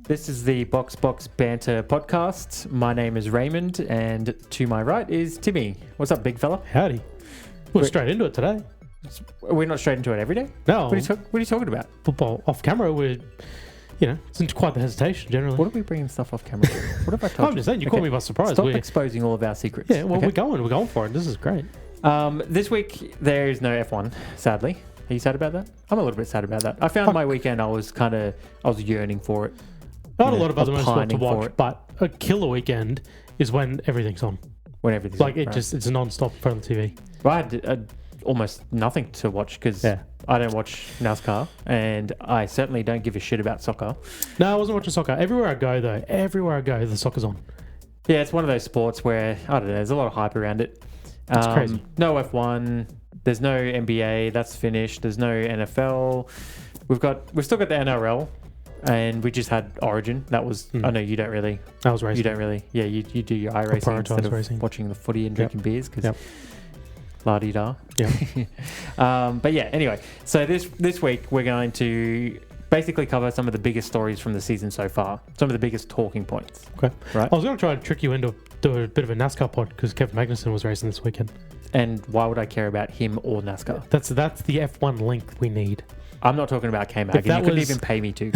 This is the Box Banter podcast. My name is Raymond, and to my right is Timmy. What's up, big fella? Howdy. We're straight into it today. We're not straight into it every day? No. What are you talking about? Football off camera, it's into quite the hesitation generally. What are we bringing stuff off camera for? What have I told you? I'm just saying, you caught me by surprise. Stop exposing all of our secrets. Yeah, well, we're going for it. This is great. This week, there is no F1, sadly. Are you sad about that? I'm a little bit sad about that. I found my weekend, I was yearning for it. Not a lot of other motorsport to watch, but a killer weekend is when everything's on. When everything's on. Right. It's non-stop in front of the TV. Well, I had almost nothing to watch because I don't watch NASCAR, and I certainly don't give a shit about soccer. No, I wasn't watching soccer. Everywhere I go, the soccer's on. Yeah, it's one of those sports where, I don't know, there's a lot of hype around it. It's crazy. No F1. There's no NBA. That's finished. There's no NFL. We've still got the NRL. And we just had Origin. That was... I know you don't really... I was racing. You don't really... Yeah, you do your iRacing instead of racing. Watching the footy and drinking beers. Because la-di-da. Yeah. But yeah, anyway. So this week, we're going to basically cover some of the biggest stories from the season so far. Some of the biggest talking points. Okay. Right? I was going to try and trick you into do a bit of a NASCAR pod because Kevin Magnussen was racing this weekend. And why would I care about him or NASCAR? That's the F1 link we need. I'm not talking about K-Mag, and you couldn't even pay me to.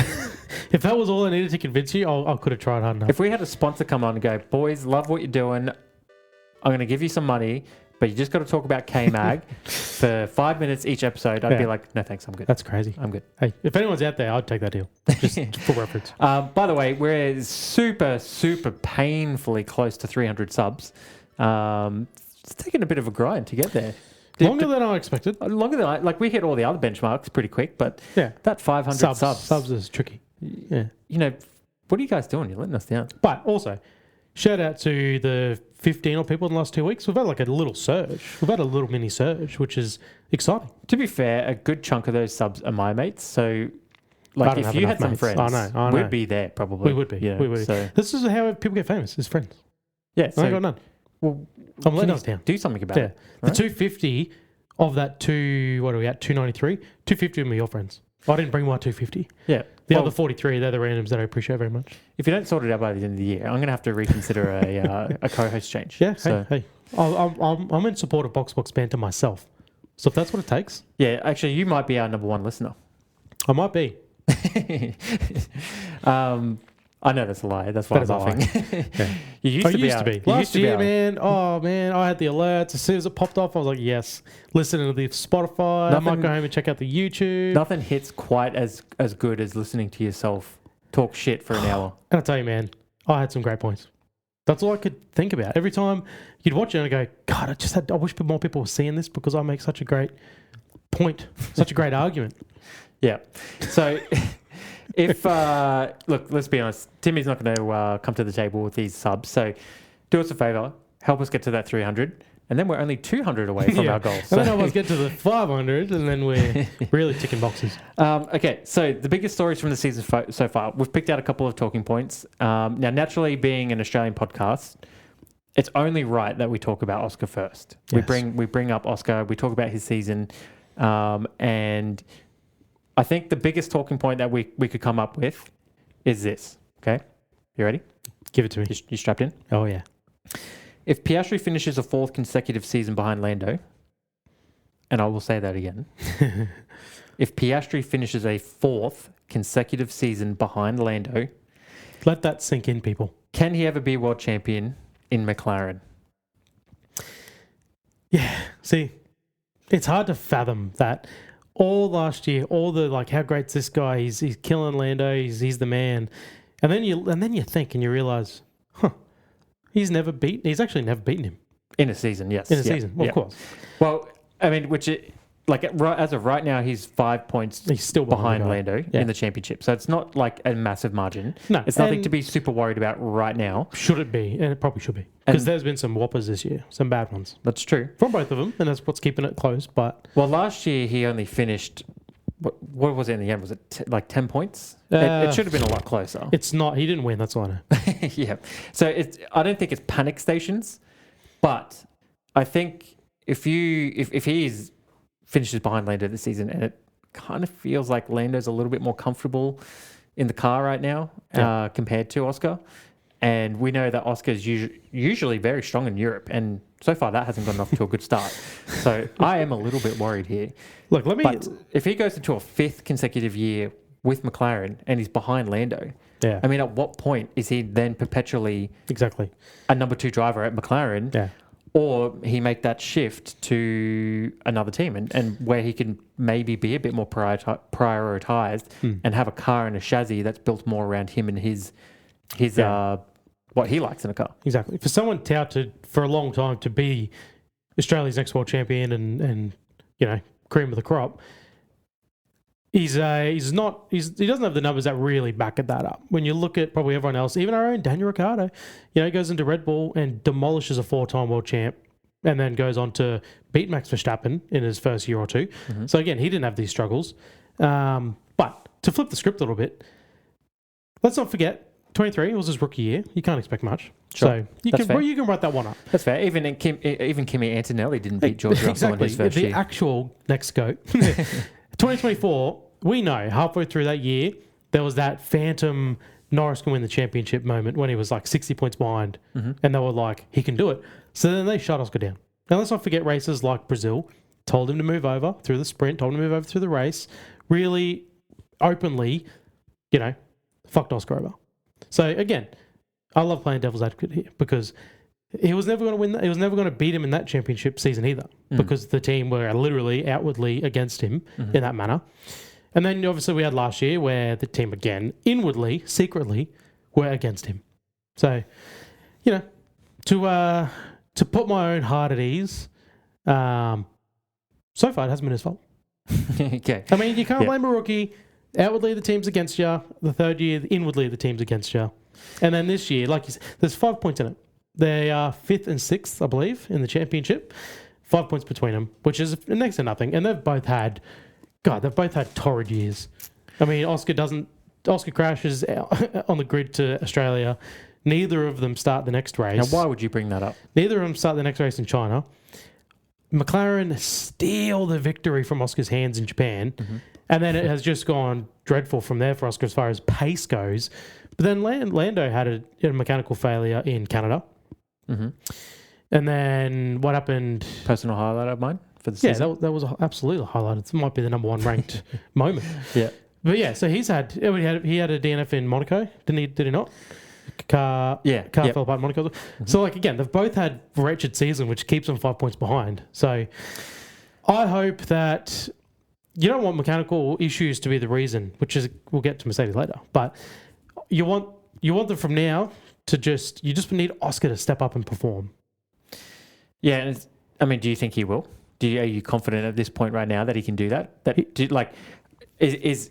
If that was all I needed to convince you, I could have tried hard enough. If we had a sponsor come on and go, boys, love what you're doing, I'm going to give you some money, but you just got to talk about K-Mag for 5 minutes each episode, I'd be like, no thanks, I'm good. That's crazy. I'm good. Hey, if anyone's out there, I'd take that deal. Just for reference. By the way, we're super, super painfully close to 300 subs. It's taken a bit of a grind to get there. Longer than I expected. Longer than we hit all the other benchmarks pretty quick, but that 500 subs is tricky. Yeah. You know, what are you guys doing? You're letting us down. But also, shout out to the 15 odd people in the last 2 weeks. We've had like a little surge. We've had a little mini surge, which is exciting. To be fair, a good chunk of those subs are my mates. So, like, if you had some friends, I know. we'd be there probably. We would be. Yeah, we would. So. This is how people get famous, is friends. Yeah. I ain't got none. Well, I'm letting us down. Do something about it. Right? The 250 of that 293? 250 of them are your friends. I didn't bring my 250. Yeah. The other 43, they're the randoms that I appreciate very much. If you don't sort it out by the end of the year, I'm going to have to reconsider a co-host change. Yeah, so. Hey. I'm in support of Box Banter myself. So if that's what it takes. Yeah, actually, you might be our number one listener. I might be. I know that's a lie. That's why I'm laughing. You used to be. Last year, man. Oh, man. I had the alerts. As soon as it popped off, I was like, yes. Listen to the Spotify. I might go home and check out the YouTube. Nothing hits quite as good as listening to yourself talk shit for an hour. And I tell you, man, I had some great points. That's all I could think about. Every time you'd watch it and I'd go, God, I wish more people were seeing this because I make such a great point, such a great argument. Yeah. So... If look, let's be honest, Timmy's not going to come to the table with these subs. So do us a favor, help us get to that 300, and then we're only 200 away from our goal. So then help us get to the 500, and then we're really ticking boxes. Okay, so the biggest stories from the season so far, we've picked out a couple of talking points. Now, naturally, being an Australian podcast, it's only right that we talk about Oscar first. Yes. We bring up Oscar, we talk about his season, and I think the biggest talking point that we could come up with is this. Okay? You ready? Give it to me. You strapped in? Oh, yeah. If Piastri finishes a fourth consecutive season behind Lando, and I will say that again, if Piastri finishes a fourth consecutive season behind Lando... Let that sink in, people. Can he ever be world champion in McLaren? Yeah. See, it's hard to fathom that... All last year, all the how great's this guy? He's killing Lando. He's the man. And then you think and you realize, he's actually never beaten him in a season. Yes, in a season. Well, of course. Well, I mean, as of right now, he's 5 points. He's still behind Lando in the championship. So it's not like a massive margin. No, it's nothing to be super worried about right now. Should it be? And it probably should be because there's been some whoppers this year, some bad ones. That's true from both of them, and that's what's keeping it close. But last year he only finished. What was it in the end? Was it 10 points? It should have been a lot closer. It's not. He didn't win. That's all I know. Yeah. So I don't think it's panic stations, but I think if he finishes behind Lando this season, and it kind of feels like Lando's a little bit more comfortable in the car right now. compared to Oscar. And we know that Oscar's usually very strong in Europe, and so far that hasn't gotten off to a good start. So I am a little bit worried here. Look, But if he goes into a 5th consecutive year with McLaren and he's behind Lando, Yeah. I mean, at what point is he then perpetually Exactly. a number 2 driver at McLaren? Yeah. Or he make that shift to another team and where he can maybe be a bit more prioritized and have a car and a chassis that's built more around him and his what he likes in a car. Exactly. For someone touted for a long time to be Australia's next world champion and cream of the crop, he doesn't have the numbers that really back that up. When you look at probably everyone else, even our own Daniel Ricciardo, he goes into Red Bull and demolishes a 4-time world champ and then goes on to beat Max Verstappen in his first year or two. Mm-hmm. So again, he didn't have these struggles. But to flip the script a little bit, let's not forget, 23 was his rookie year. You can't expect much. Sure. So you can write that one up. That's fair. Even Kimi Antonelli didn't beat George Russell in his first year. The actual next GOAT. 2024, we know halfway through that year, there was that phantom Norris can win the championship moment when he was like 60 points behind. Mm-hmm. And they were like, he can do it. So then they shut Oscar down. Now let's not forget races like Brazil told him to move over through the sprint, told him to move over through the race, really openly, fucked Oscar over. So again, I love playing devil's advocate here because he was never going to win. He was never going to beat him in that championship season either because the team were literally outwardly against him in that manner. And then obviously we had last year where the team again, inwardly, secretly, were against him. So, to put my own heart at ease, so far it hasn't been his fault. Okay. I mean, you can't blame a rookie. Outwardly, the team's against you. The third year, inwardly, the team's against you. And then this year, like you said, there's 5 points in it. They are 5th and 6th, I believe, in the championship. 5 points between them, which is next to nothing. And they've both had torrid years. I mean, Oscar crashes on the grid to Australia. Neither of them start the next race. Now, why would you bring that up? Neither of them start the next race in China. McLaren steal the victory from Oscar's hands in Japan. Mm-hmm. And then it has just gone dreadful from there for Oscar as far as pace goes. But then Lando had a mechanical failure in Canada. Mm-hmm. And then what happened? Personal highlight of mine for the season. Yeah, that was absolutely a highlight. It might be the number 1 ranked moment. Yeah. But yeah, so he had a DNF in Monaco, did he not? Car fell apart in Monaco. Mm-hmm. So again, they've both had a wretched season, which keeps them 5 points behind. So I hope that you don't want mechanical issues to be the reason, which is we'll get to Mercedes later. But you want them from now to you just need Oscar to step up and perform. Yeah, do you think he will? Are you confident at this point right now that he can do that? Is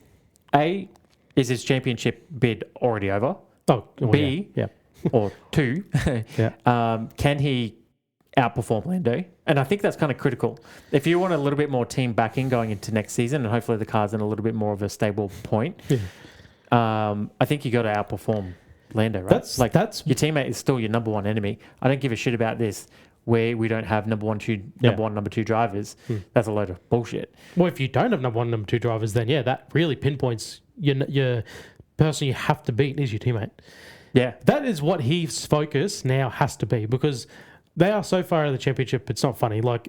his championship bid already over? Oh, well, B, yeah. or 2, can he outperform Lando? And I think that's kind of critical. If you want a little bit more team backing going into next season, and hopefully the car's in a little bit more of a stable point, I think you got to outperform Lando, right? That's your teammate is still your number 1 enemy. I don't give a shit about this where we don't have number 1, number 2 drivers. That's a load of bullshit. Well, if you don't have number 1, number 2 drivers, then that really pinpoints your person you have to beat is your teammate. Yeah. That is what his focus now has to be because they are so far out of the championship, it's not funny. Like,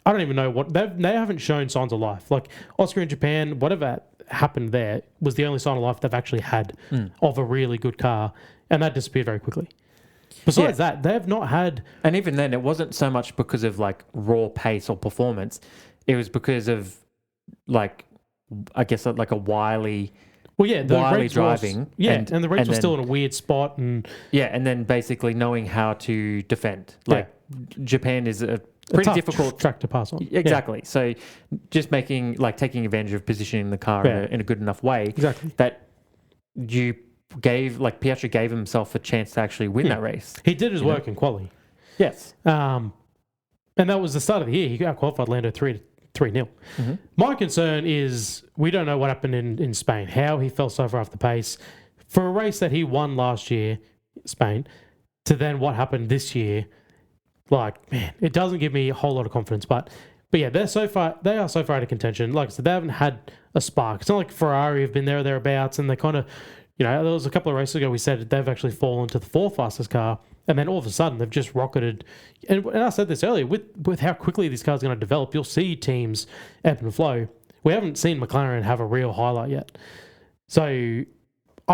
I don't even know what... They haven't shown signs of life. Like, Oscar in Japan, whatever happened there was the only sign of life they've actually had of a really good car, and that disappeared very quickly. Besides that, they have not had... And even then, it wasn't so much because of, raw pace or performance. It was because of, a wily... Well, yeah, the wily driving. And the race was still in a weird spot. And then basically knowing how to defend. Japan is a pretty difficult track to pass on. Exactly. Yeah. So just taking advantage of positioning the car in a good enough way that you Piastri gave himself a chance to actually win that race. He did his work in quali. Yes. And that was the start of the year. He out-qualified Lando 3-0. Mm-hmm. My concern is we don't know what happened in Spain, how he fell so far off the pace. For a race that he won last year, Spain, to then what happened this year, it doesn't give me a whole lot of confidence. But yeah, they are so far out of contention. Like I said, they haven't had a spark. It's not like Ferrari have been there or thereabouts and they kind of there was a couple of races ago we said they've actually fallen to the 4th fastest car, and then all of a sudden they've just rocketed. And I said this earlier, with how quickly these cars are going to develop, you'll see teams ebb and flow. We haven't seen McLaren have a real highlight yet. So I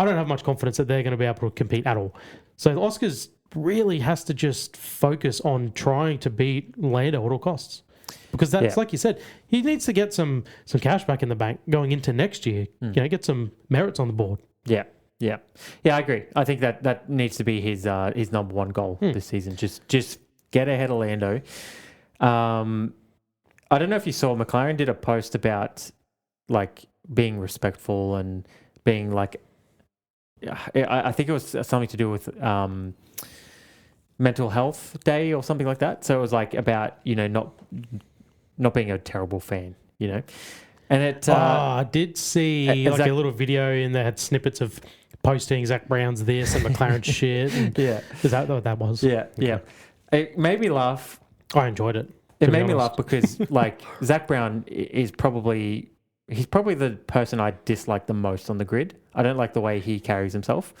don't have much confidence that they're going to be able to compete at all. So Oscar's really has to just focus on trying to beat Lando at all costs. Because that's, like you said, he needs to get some cash back in the bank going into next year. Get some merits on the board. Yeah, I agree. I think that needs to be his number one goal this season. Just get ahead of Lando. I don't know if you saw, McLaren did a post about like being respectful and being like, I think it was something to do with mental health day or something like that. So it was like about not being a terrible fan, And it. I did see like a little video, and they had snippets of posting Zach Brown's this and McLaren's shit. And is that what that was? Yeah, okay. Yeah. It made me laugh. I enjoyed it. It made me laugh because like Zach Brown is probably the person I dislike the most on the grid. I don't like the way he carries himself.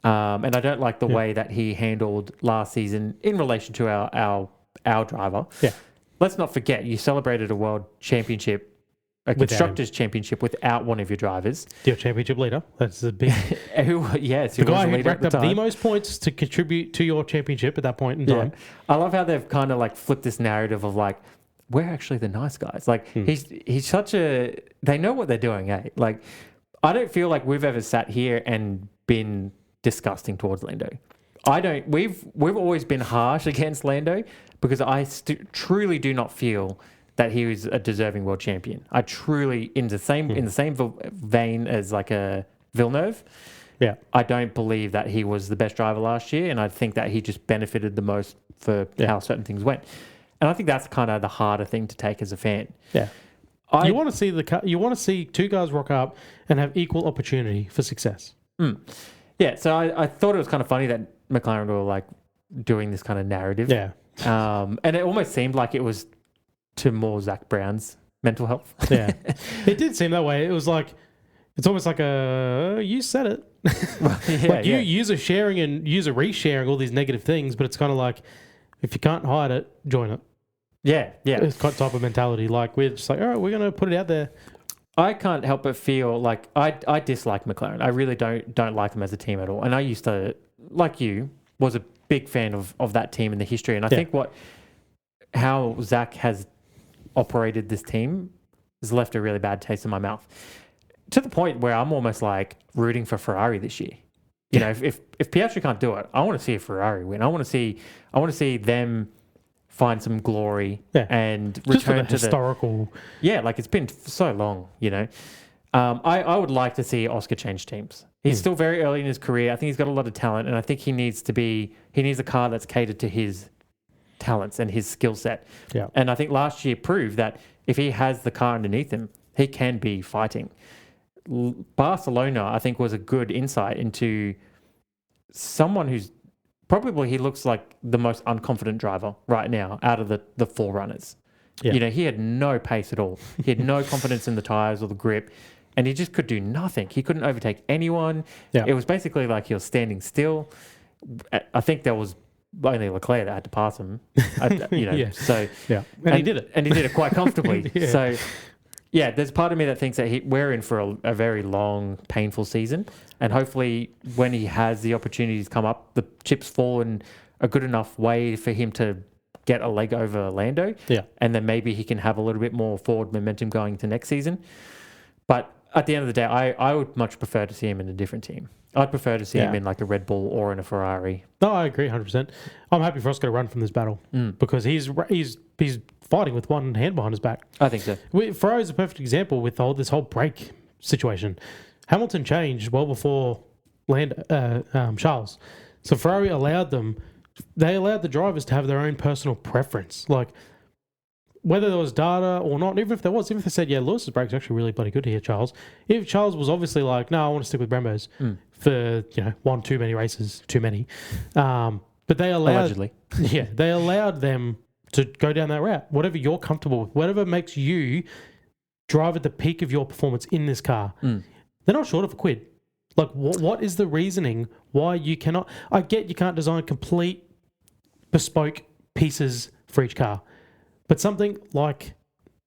And I don't like the way that he handled last season in relation to our driver. Yeah. Let's not forget, you celebrated a world championship, a constructors championship without one of your drivers. Your championship leader. That's the big... the guy who racked up the most points to contribute to your championship at that point in time. I love how they've kind of like flipped this narrative of like, we're actually the nice guys. Like he's such a... They know what they're doing, eh? Like, I don't feel like we've ever sat here and been disgusting towards Lando. We've always been harsh against Lando because I truly do not feel that he was a deserving world champion. I truly, in the same vein as like a Villeneuve, I don't believe that he was the best driver last year, and I think that he just benefited the most for how certain things went. And I think that's kind of the harder thing to take as a fan. Yeah. You want to see two guys rock up and have equal opportunity for success. Yeah, so I thought it was kind of funny that McLaren were like doing this kind of narrative. Yeah. And it almost seemed like it was to more Zach Brown's mental health. Yeah. It did seem that way. It was like, it's almost like you said it. Like user sharing and user resharing all these negative things, but it's kind of like, if you can't hide it, join it. Yeah, yeah. It's kind of type of mentality. Like, we're just like, all right, we're going to put it out there. I can't help but feel like I dislike McLaren. I really don't like them as a team at all. And I used to, like you, was a big fan of that team in the history. And I think how Zach has operated this team has left a really bad taste in my mouth. To the point where I'm almost like rooting for Ferrari this year. You know, if Piastri can't do it, I want to see a Ferrari win. I want to see them find some glory and return to historical. Like it's been so long, you know. I would like to see Oscar change teams. He's still very early in his career. I think he's got a lot of talent, and I think he needs a car that's catered to his talents and his skill set. Yeah. And I think last year proved that if he has the car underneath him, he can be fighting. Barcelona, I think, was a good insight into someone who's probably, he looks like the most unconfident driver right now out of the forerunners. Yeah. You know, he had no pace at all. He had no confidence in the tyres or the grip, and he just could do nothing. He couldn't overtake anyone. Yeah. It was basically like he was standing still. I think there was only Leclerc that had to pass him. So and he did it. And he did it quite comfortably. So, yeah, there's part of me that thinks that we're in for a very long, painful season. And hopefully when he has the opportunities come up, the chips fall in a good enough way for him to get a leg over Lando. Yeah. And then maybe he can have a little bit more forward momentum going into next season. But at the end of the day, I would much prefer to see him in a different team. I'd prefer to see him in like a Red Bull or in a Ferrari. No, I agree 100%. I'm happy for Oscar to run from this battle because he's fighting with one hand behind his back. I think so. Ferrari is a perfect example with this whole brake situation. Hamilton changed well before Charles. So Ferrari allowed the drivers to have their own personal preference. Like, whether there was data or not, even if they said, Lewis's brake's actually really bloody good here, Charles. If Charles was obviously like, no, I want to stick with Brembo's for, one too many races, too many. But they allowed... Allegedly. Yeah, they allowed them to go down that route. Whatever you're comfortable with, whatever makes you drive at the peak of your performance in this car. They're not short of a quid. Like, what is the reasoning why you cannot? I get you can't design complete bespoke pieces for each car, but something like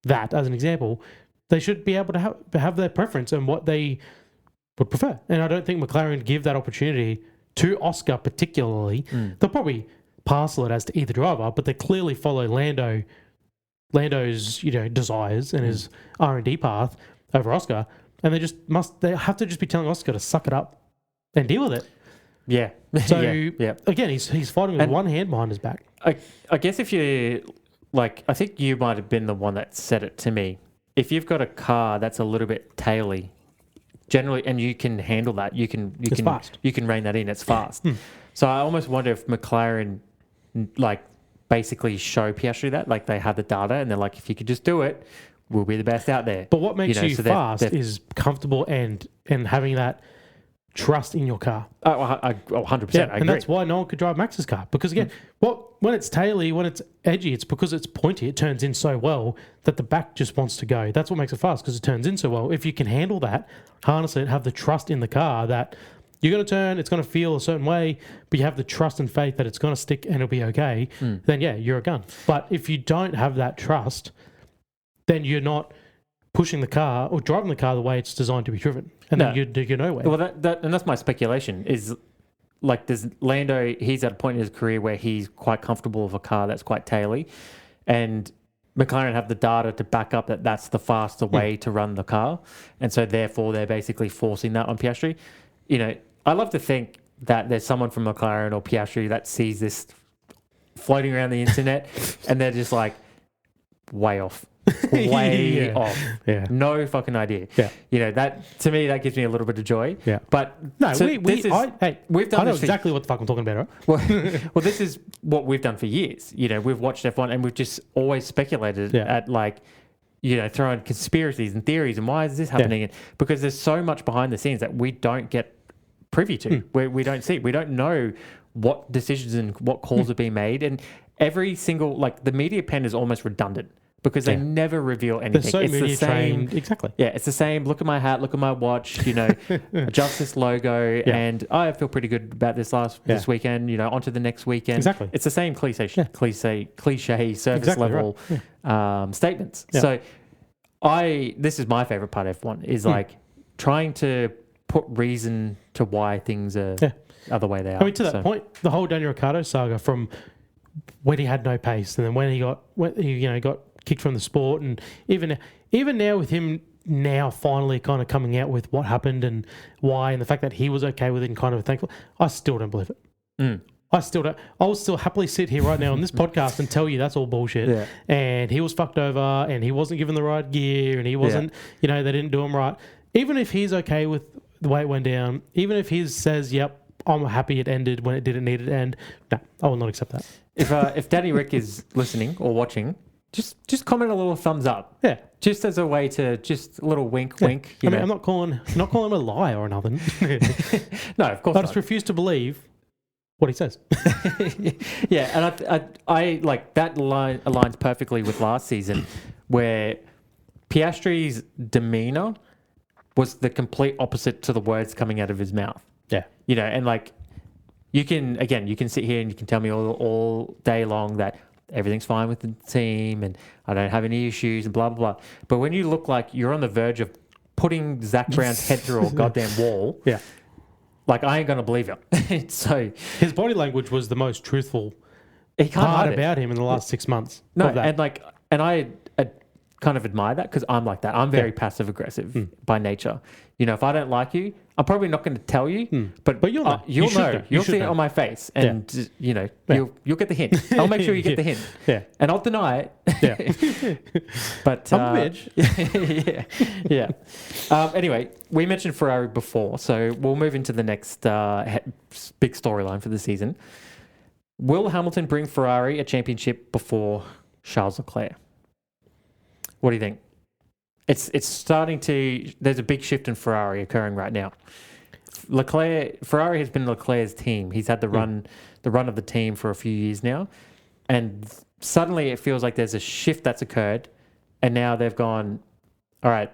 that, as an example, they should be able to have their preference and what they would prefer. And I don't think McLaren give that opportunity to Oscar particularly. They'll probably parcel it as to either driver, but they clearly follow Lando's desires and his R&D path over Oscar, and they have to just be telling Oscar to suck it up and deal with it. Yeah. So yeah. again, he's fighting with one hand behind his back. I guess if you like, I think you might have been the one that said it to me. If you've got a car that's a little bit taily, generally, and you can handle that, you can rein that in. It's fast. So I almost wonder if McLaren like basically show Piastri that, like they have the data and they're like, if you could just do it, we'll be the best out there. But what makes you fast is comfortable and having that trust in your car. 100%. Yeah, I agree. And that's why no one could drive Max's car. Because again, when it's taily, when it's edgy, it's because it's pointy. It turns in so well that the back just wants to go. That's what makes it fast, because it turns in so well. If you can handle that, harness it, have the trust in the car that you're going to turn, it's going to feel a certain way, but you have the trust and faith that it's going to stick and it'll be okay, then yeah, you're a gun. But if you don't have that trust, then you're not pushing the car or driving the car the way it's designed to be driven. And then you're nowhere. Well, and that's my speculation, is like there's Lando, he's at a point in his career where he's quite comfortable with a car that's quite taily, and McLaren have the data to back up that that's the faster way to run the car. And so therefore they're basically forcing that on Piastri. I love to think that there's someone from McLaren or Piastri that sees this floating around the internet and they're just like, way off. Way off. Yeah. No fucking idea. Yeah. That to me, that gives me a little bit of joy. Yeah. But no, we've done exactly what the fuck I'm talking about, right? Well, this is what we've done for years. We've watched F1 and we've just always speculated at throwing conspiracies and theories and why is this happening? And because there's so much behind the scenes that we don't get privy to, where we don't see. We don't know what decisions and what calls are being made. And every single, the media pen is almost redundant because they never reveal anything. They're so it's the same. Trained. Exactly. Yeah, it's the same. Look at my hat, look at my watch, adjust this logo. And I feel pretty good about this this weekend, on to the next weekend. Exactly. It's the same cliche surface level statements. Yeah. So this is my favorite part of F1 is trying to put reason to why things are the way they are. I mean, to that point, the whole Daniel Ricciardo saga, from when he had no pace and then when he got kicked from the sport, and even now with him now finally kind of coming out with what happened and why, and the fact that he was okay with it and kind of thankful, I still don't believe it. I still don't. I will still happily sit here right now on this podcast and tell you that's all bullshit. Yeah. And he was fucked over and he wasn't given the right gear and he wasn't, they didn't do him right. Even if he's okay with the way it went down, even if he says, yep, I'm happy it ended when it didn't need it to end, no, I will not accept that. If Danny Rick is listening or watching, just comment a little thumbs up. Yeah. Just as a way to, just a little wink. I'm not calling him a liar or nothing. No, of course I just refuse to believe what he says. Yeah, and I like that line aligns perfectly with last season, where Piastri's demeanor was the complete opposite to the words coming out of his mouth. Yeah. And you can sit here and you can tell me all day long that everything's fine with the team and I don't have any issues and blah, blah, blah. But when you look like you're on the verge of putting Zach Brown's head through a goddamn wall, I ain't going to believe it. So his body language was the most truthful part about him in the last 6 months. No, and I kind of admire that because I'm like that. I'm very passive aggressive by nature. If I don't like you, I'm probably not going to tell you, but you'll know. You'll see it on my face, and you'll get the hint. I'll make sure you get the hint. Yeah, and I'll deny it. Yeah, but I'm a bitch. yeah. Anyway, we mentioned Ferrari before, so we'll move into the next big storyline for the season. Will Hamilton bring Ferrari a championship before Charles Leclerc? What do you think? It's starting to. There's a big shift in Ferrari occurring right now. Ferrari has been Leclerc's team. He's had the run of the team for a few years now, and suddenly it feels like there's a shift that's occurred, and now they've gone, all right,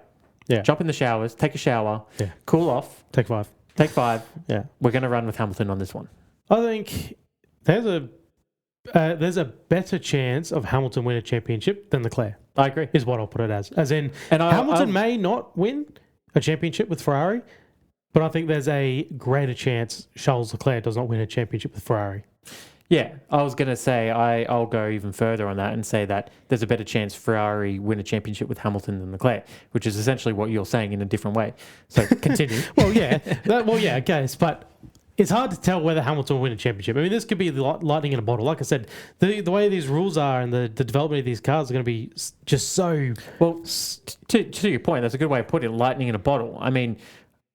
jump in the showers, take a shower, cool off, take 5. Take 5. Yeah. We're going to run with Hamilton on this one. I think there's a better chance of Hamilton winning a championship than Leclerc. I agree. Is what I'll put it as. As in, And Hamilton may not win a championship with Ferrari, but I think there's a greater chance Charles Leclerc does not win a championship with Ferrari. Yeah, I was going to say I'll go even further on that and say that there's a better chance Ferrari win a championship with Hamilton than Leclerc, which is essentially what you're saying in a different way. So continue. I guess, but it's hard to tell whether Hamilton will win a championship. I mean, this could be the lightning in a bottle. Like I said, the way these rules are and the development of these cars are going to be just so... Well, to your point, that's a good way of putting it, lightning in a bottle. I mean,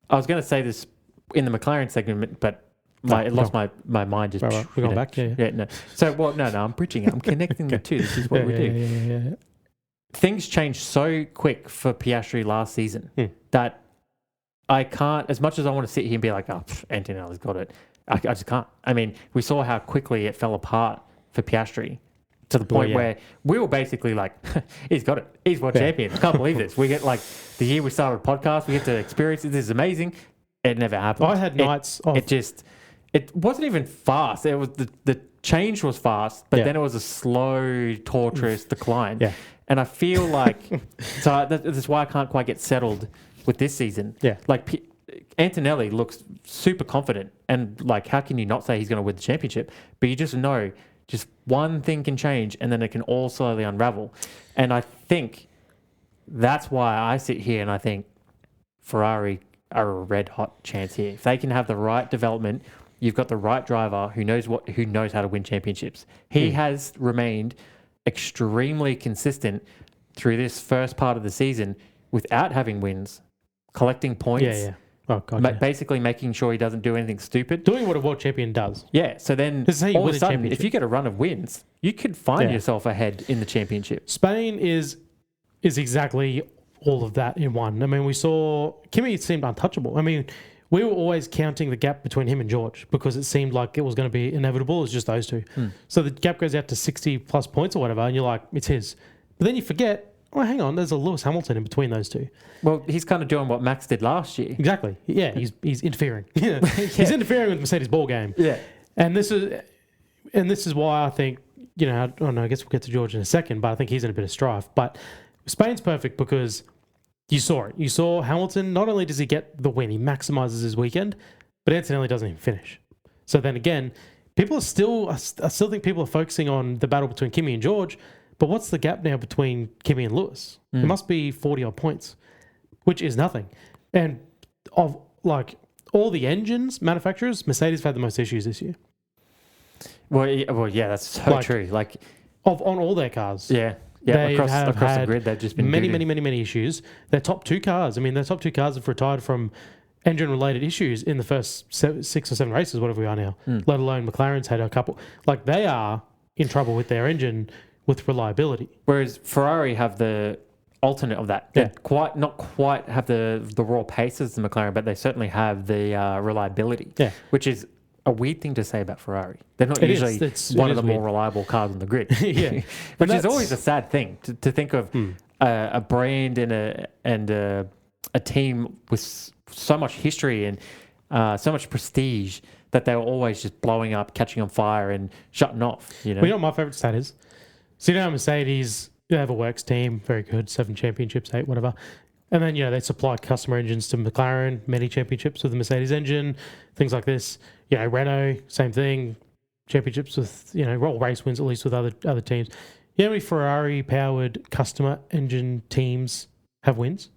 I was going to say this in the McLaren segment, but lost my mind just... Right. We're going back? Yeah. No. So, I'm bridging it. I'm connecting the two. This is what we do. Yeah. Things changed so quick for Piastri last season that I can't, as much as I want to sit here and be like, Antonelli's got it, I just can't. I mean, we saw how quickly it fell apart for Piastri to the point where we were basically like, he's got it. He's world champion. I can't believe this. We get like the year we started a podcast, we get to experience it. This is amazing. It never happened. I had nights off. It wasn't even fast. It was the change was fast, but then it was a slow, torturous decline. Yeah. And I feel like, so that's why I can't quite get settled with this season. Yeah. Like Antonelli looks super confident, and like, how can you not say he's going to win the championship? But you just know, just one thing can change, and then it can all slowly unravel. And I think that's why I sit here and I think Ferrari are a red hot chance here. If they can have the right development, you've got the right driver who knows how to win championships. He has remained extremely consistent through this first part of the season without having wins, collecting points. Yeah. Oh, God, basically making sure he doesn't do anything stupid. Doing what a world champion does. Yeah, so then This is how you all of win a a sudden, championship. if you get a run of wins, you could find yourself ahead in the championship. Spain is exactly all of that in one. I mean, we saw Kimi seemed untouchable. I mean, we were always counting the gap between him and George because it seemed like it was going to be inevitable. It was just those two. So the gap goes out to 60 plus points or whatever, and you're like, it's his. But then you forget, hang on, there's a Lewis Hamilton in between those two. Well, he's kind of doing what Max did last year. Exactly. Yeah, he's interfering. He's interfering with Mercedes' ball game. Yeah. And this is why I think, I don't know, I guess we'll get to George in a second, but I think he's in a bit of strife. But Spain's perfect because you saw it. You saw Hamilton, not only does he get the win, he maximizes his weekend, but Antonelli doesn't even finish. So then again, I still think people are focusing on the battle between Kimi and George, but what's the gap now between Kimi and Lewis? It must be 40-odd points, which is nothing. And of like all the engines manufacturers, Mercedes have had the most issues this year. Well, yeah, that's so true. Like on all their cars. Yeah, They across have the had grid, they've just been many issues. Their top two cars have retired from engine-related issues in the first 6 or 7 races, whatever we are now, let alone McLaren's had a couple. Like, they are in trouble with their engine with reliability. Whereas Ferrari have the alternate of that. They not quite have the raw pace as the McLaren, but they certainly have the reliability, which is a weird thing to say about Ferrari. They're not usually one of the more reliable cars on the grid. Which is always a sad thing to think of a brand and a team with so much history and so much prestige that they were always just blowing up, catching on fire and shutting off. Well, you know what my favourite stat is? So Mercedes, they have a works team, very good, 7 championships, 8, whatever. And then, they supply customer engines to McLaren, many championships with the Mercedes engine, things like this. Renault, same thing, championships with, race wins at least with other teams. You know how many Ferrari-powered customer engine teams have wins?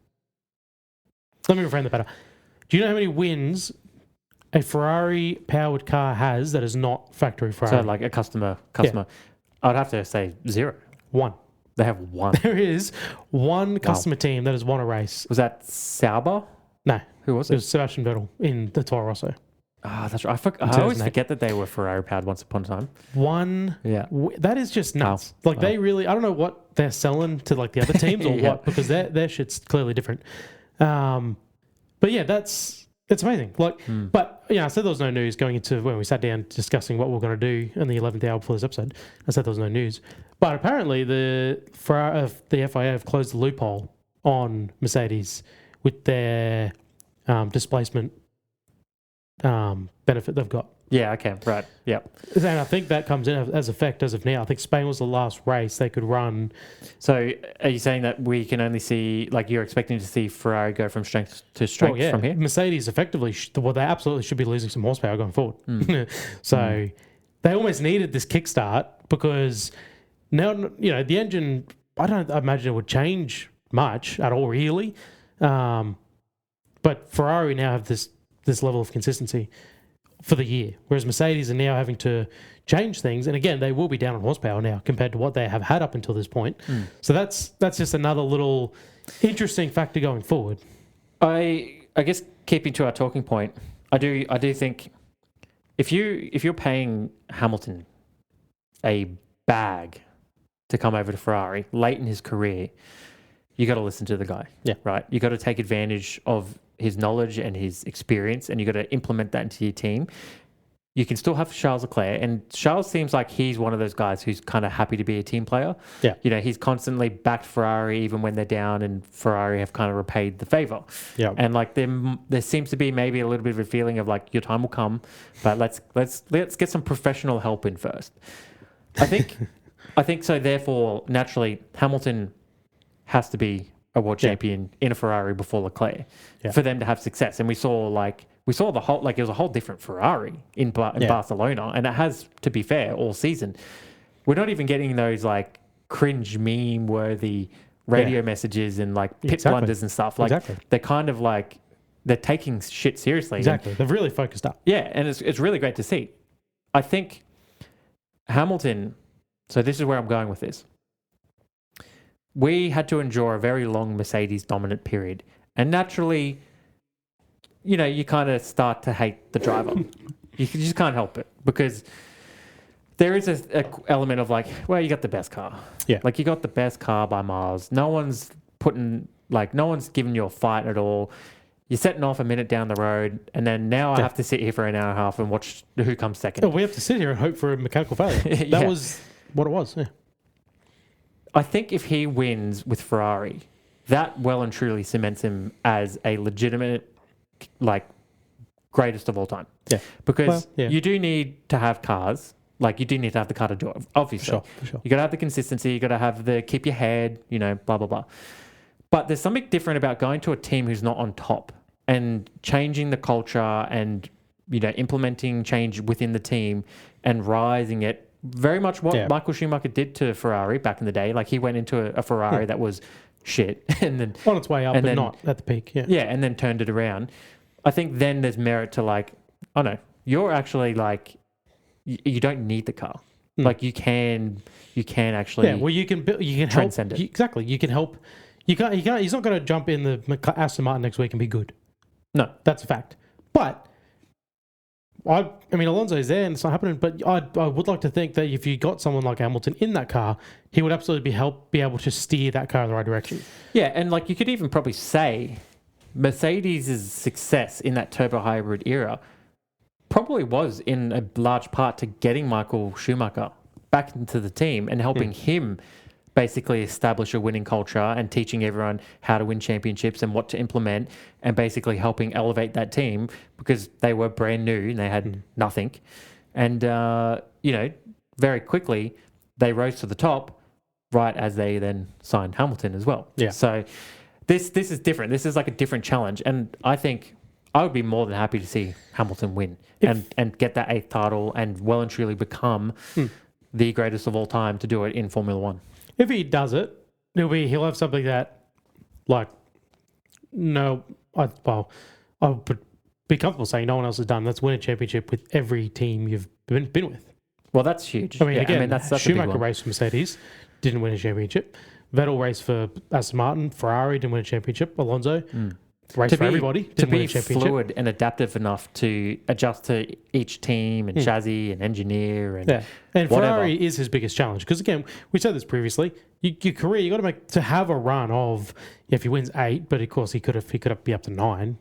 Let me reframe that better. Do you know how many wins a Ferrari-powered car has that is not factory Ferrari? So like a customer. I'd have to say 0. 1. They have 1. There is one customer team that has won a race. Was that Sauber? No. Who was it? It was Sebastian Vettel in the Toro Rosso. Ah, that's right. I always forget that they were Ferrari powered once upon a time. That is just nuts. They really, I don't know what they're selling to like the other teams or what, because their shit's clearly different. But yeah, it's amazing. But I said there was no news going into when we sat down discussing what we're going to do in the 11th hour before this episode. I said there was no news, but apparently the FIA have closed the loophole on Mercedes with their displacement benefit they've got. Yeah, okay, right, yeah. And I think that comes in as effect as of now. I think Spain was the last race they could run. So are you saying that we can only see, like you're expecting to see Ferrari go from strength to strength from here? Mercedes effectively, they absolutely should be losing some horsepower going forward. So they almost needed this kickstart because now, the engine, I don't imagine it would change much at all, really. But Ferrari now have this level of consistency for the year, whereas Mercedes are now having to change things. And again, they will be down on horsepower now compared to what they have had up until this point. So that's just another little interesting factor going forward. I guess keeping to our talking point, I do think if you're paying Hamilton a bag to come over to Ferrari late in his career, you got to listen to the guy. Yeah. Right. You got to take advantage of his knowledge and his experience, and you got to implement that into your team. You can still have Charles Leclerc, and Charles seems like he's one of those guys who's kind of happy to be a team player. Yeah. He's constantly backed Ferrari even when they're down, and Ferrari have kind of repaid the favor. Yeah. And like there seems to be maybe a little bit of a feeling of like your time will come, but let's get some professional help in first. I think so. Therefore, naturally, Hamilton has to be a world champion in a Ferrari before Leclerc for them to have success. And we saw the whole, like it was a whole different Ferrari in Barcelona. And it has, to be fair, all season. We're not even getting those like cringe meme worthy radio messages and like pit blunders and stuff. Like they're kind of like, they're taking shit seriously. Exactly. They've really focused up. Yeah. And it's really great to see. I think Hamilton, so this is where I'm going with this. We had to endure a very long Mercedes dominant period. And naturally, you kind of start to hate the driver. You just can't help it because there is a element of like, well, you got the best car. Yeah. Like you got the best car by miles. No one's giving you a fight at all. You're setting off a minute down the road, and then now I have to sit here for an hour and a half and watch who comes second. Oh, we have to sit here and hope for a mechanical failure. That was what it was, yeah. I think if he wins with Ferrari, that well and truly cements him as a legitimate, like, greatest of all time. Yeah. Because you do need to have cars. Like, you do need to have the car to do it, obviously. For sure. You got to have the consistency. You got to have the keep your head, blah, blah, blah. But there's something different about going to a team who's not on top and changing the culture and, implementing change within the team and rising it. Very much what Michael Schumacher did to Ferrari back in the day. Like he went into a Ferrari that was shit and then on its way up, but not at the peak. Yeah. Yeah. And then turned it around. I think then there's merit to like, oh no, you're actually like, you don't need the car. Like you can actually. Yeah. Well, you can transcend help. it. Exactly. You can help. You can't. He's not going to jump in the Aston Martin next week and be good. No, that's a fact. But I mean, Alonso's there and it's not happening. But I would like to think that if you got someone like Hamilton in that car, he would absolutely be able to steer that car in the right direction. Yeah, and like you could even probably say Mercedes' success in that turbo hybrid era probably was in a large part to getting Michael Schumacher back into the team and helping him basically establish a winning culture and teaching everyone how to win championships and what to implement and basically helping elevate that team because they were brand new and they had nothing. And, very quickly they rose to the top right as they then signed Hamilton as well. Yeah. So this is different. This is like a different challenge. And I think I would be more than happy to see Hamilton win and get that 8th title and well and truly become the greatest of all time to do it in Formula One. If he does it, he'll have something that, like, I would be comfortable saying no one else has done. That's win a championship with every team you've been with. Well, that's huge. I mean, that's Schumacher raced for Mercedes, didn't win a championship. Vettel raced for Aston Martin. Ferrari didn't win a championship. Alonso raced for everybody. Didn't win a championship. To be fluid and adaptive enough to adjust to each team and chassis and engineer and and whatever. Ferrari is his biggest challenge because again, we said this previously. Your career, you got to have a run of if he wins 8, but of course he could be up to 9.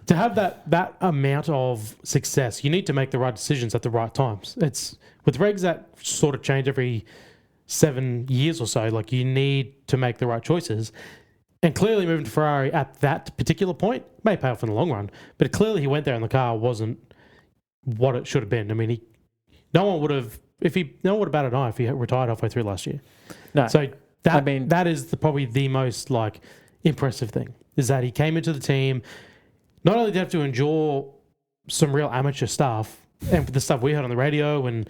To have that amount of success, you need to make the right decisions at the right times. It's with regs that sort of change every 7 years or so. Like you need to make the right choices. And clearly moving to Ferrari at that particular point may pay off in the long run. But clearly he went there and the car wasn't what it should have been. I mean, no one would have batted an eye if he retired halfway through last year. No. So that is probably the most like impressive thing, is that he came into the team. Not only did he have to endure some real amateur stuff and the stuff we heard on the radio and,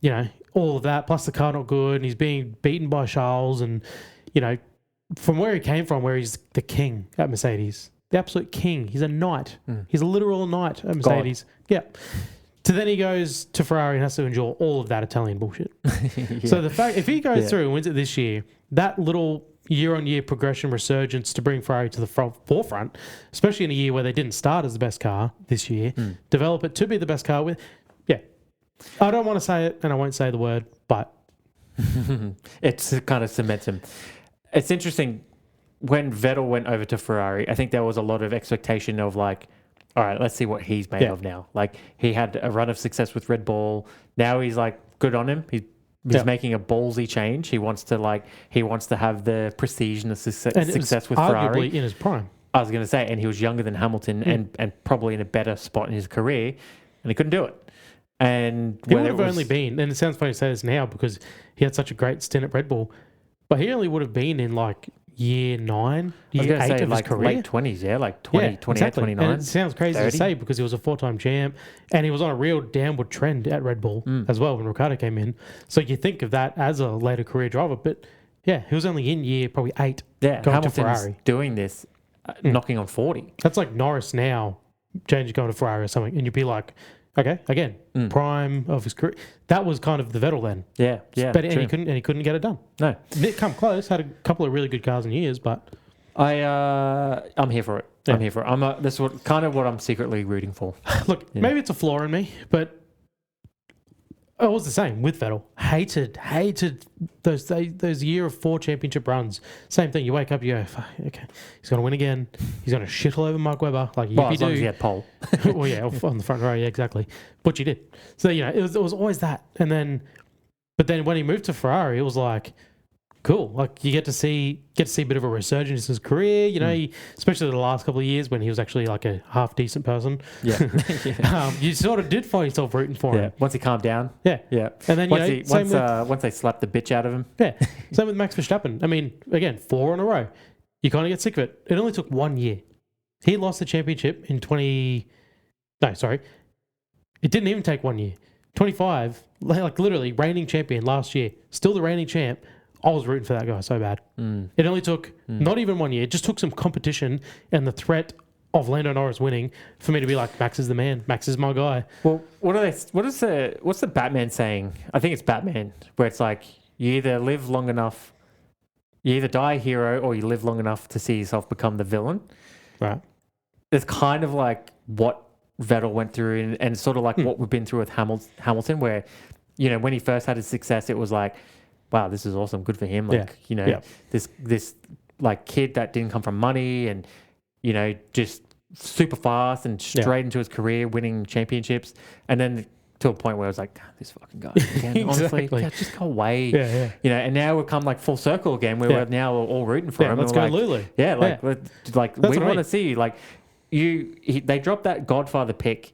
you know, all of that, plus the car not good, and he's being beaten by Charles, and, you know, from where he came from, where he's the king at Mercedes, the absolute king. He's a knight. He's a literal knight at Mercedes. God. Yeah. So then he goes to Ferrari and has to endure all of that Italian bullshit. Yeah. So the fact, if he goes through and wins it this year, that little year-on-year progression resurgence to bring Ferrari to the forefront, especially in a year where they didn't start as the best car this year, develop it to be the best car with, I don't want to say it and I won't say the word, but it's kind of cements him. It's interesting, when Vettel went over to Ferrari, I think there was a lot of expectation of like, all right, let's see what he's made of now. Like, he had a run of success with Red Bull. Now he's like, good on him. He's making a ballsy change. He wants to have the prestige and the success with Ferrari. Arguably in his prime. I was going to say, and he was younger than Hamilton and probably in a better spot in his career, and he couldn't do it. And he would have only been, and it sounds funny to say this now because he had such a great stint at Red Bull, but he only would have been in like year 9, year 8 of like his career. Late 20s, like 28, exactly. 29. And it sounds crazy 30. to say because he was a 4-time champ and he was on a real downward trend at Red Bull as well when Ricciardo came in. So you think of that as a later career driver, but he was only in year probably 8 going Hamilton's to Ferrari. Doing this, knocking on 40. That's like Norris now, going to Ferrari or something, and you'd be like, okay, again, prime of his career. That was kind of the Vettel then. But and he couldn't get it done. No, it come close. Had a couple of really good cars in years, but I'm here for it. I'm here for it. This is what I'm secretly rooting for. Look, maybe it's a flaw in me, but it was the same with Vettel. Hated those year of 4 championship runs. Same thing. You wake up, you go, okay, he's going to win again. He's going to shit all over Mark Webber. Like, as long as he had pole. Well, yeah, on the front row, yeah, exactly. But you did. So, you know, it was always that. But then when he moved to Ferrari, it was like, cool. Like, you get to see a bit of a resurgence in his career, you know, especially the last couple of years when he was actually like a half decent person. Yeah. You sort of did find yourself rooting for him. Once he calmed down. Yeah. And then, once they slapped the bitch out of him. Yeah. Same with Max Verstappen. I mean, again, 4 in a row. You kind of get sick of it. It only took 1 year. He lost the championship in It didn't even take 1 year. 25, like literally reigning champion last year. Still the reigning champ. I was rooting for that guy so bad. It only took not even 1 year. It just took some competition and the threat of Lando Norris winning for me to be like, Max is the man. Max is my guy. Well, what's the Batman saying? I think it's Batman, where it's like, you either die a hero or you live long enough to see yourself become the villain. Right. It's kind of like what Vettel went through and sort of like what we've been through with Hamilton, where, you know, when he first had his success, it was like, wow, this is awesome. Good for him. Like, you know, this like kid that didn't come from money and, you know, just super fast and straight into his career, winning championships. And then to a point where I was like, this fucking guy again, honestly, just go away. You know, and now we've come like full circle again where we're now all rooting for him. Let's go, Lulu. We want to see, like, they dropped that Godfather pick,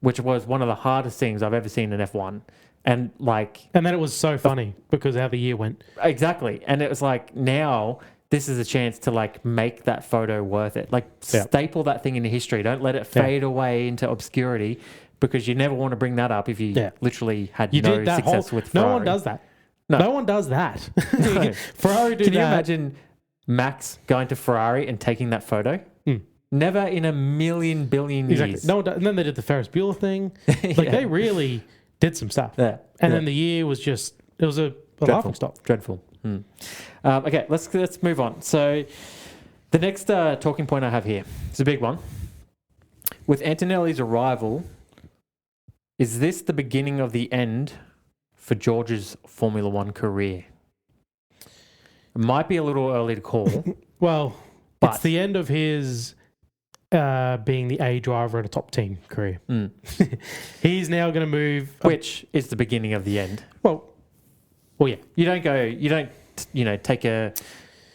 which was one of the hardest things I've ever seen in F1. And then it was so funny because how the year went. Exactly. And it was like, now this is a chance to like make that photo worth it. Like staple that thing into history. Don't let it fade away into obscurity, because you never want to bring that up if you literally had no success with Ferrari. No one does that. No one does that. No. Ferrari do that. Can you imagine Max going to Ferrari and taking that photo? Never in a million billion years. No one does. And then they did the Ferris Bueller thing. They really did some stuff. And then the year was just, it was a laughing stock. Dreadful. Okay, let's move on. So the next talking point I have here is a big one. With Antonelli's arrival, is this the beginning of the end for George's Formula One career? It might be a little early to call. Well, it's the end of his being the A driver at a top team career. He's now going to move, which is the beginning of the end. Well, yeah. You don't take a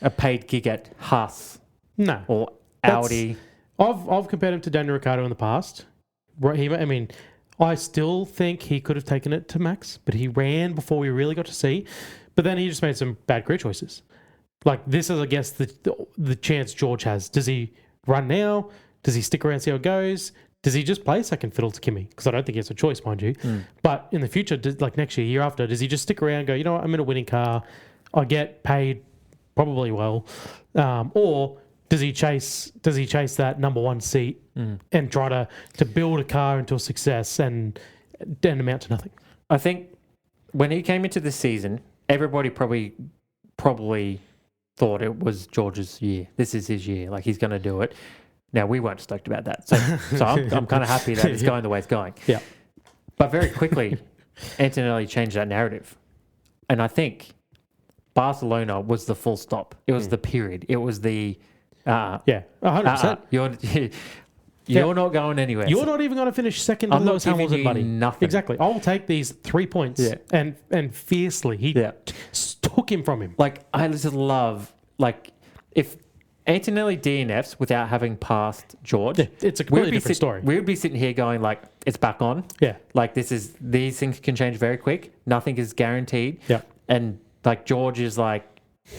a paid gig at Haas No. or Audi. I've compared him to Daniel Ricciardo in the past. I still think he could have taken it to Max, but he ran before we really got to see. But then he just made some bad career choices. Like, this is, I guess, the chance George has. Does he run now? Does he stick around, see how it goes? Does he just play second fiddle to Kimi? Because I don't think he has a choice, mind you. But in the future, like next year after, does he just stick around and go, you know what, I'm in a winning car. I get paid probably well. Or does he chase that number one seat and try to build a car into a success and amount to nothing? I think when he came into the season, everybody probably thought it was George's year. This is his year. Like, he's going to do it. Now, we weren't stoked about that. So I'm kind of happy that it's going the way it's going. Yeah. But very quickly, Antonelli changed that narrative. And I think Barcelona was the full stop. It was the period. It was the... 100%. You're not going anywhere. You're not even going to finish second to I'm not Lewis giving Hamilton, you buddy. nothing. Exactly. I'll take these 3 points. Yeah. And fiercely, he took him from him. Like, I just love... Like, if... Antonelli DNFs without having passed George. Yeah, it's a completely different story. We would be sitting here going like, it's back on. Yeah. Like, these things can change very quick. Nothing is guaranteed. Yeah. And like, George is like,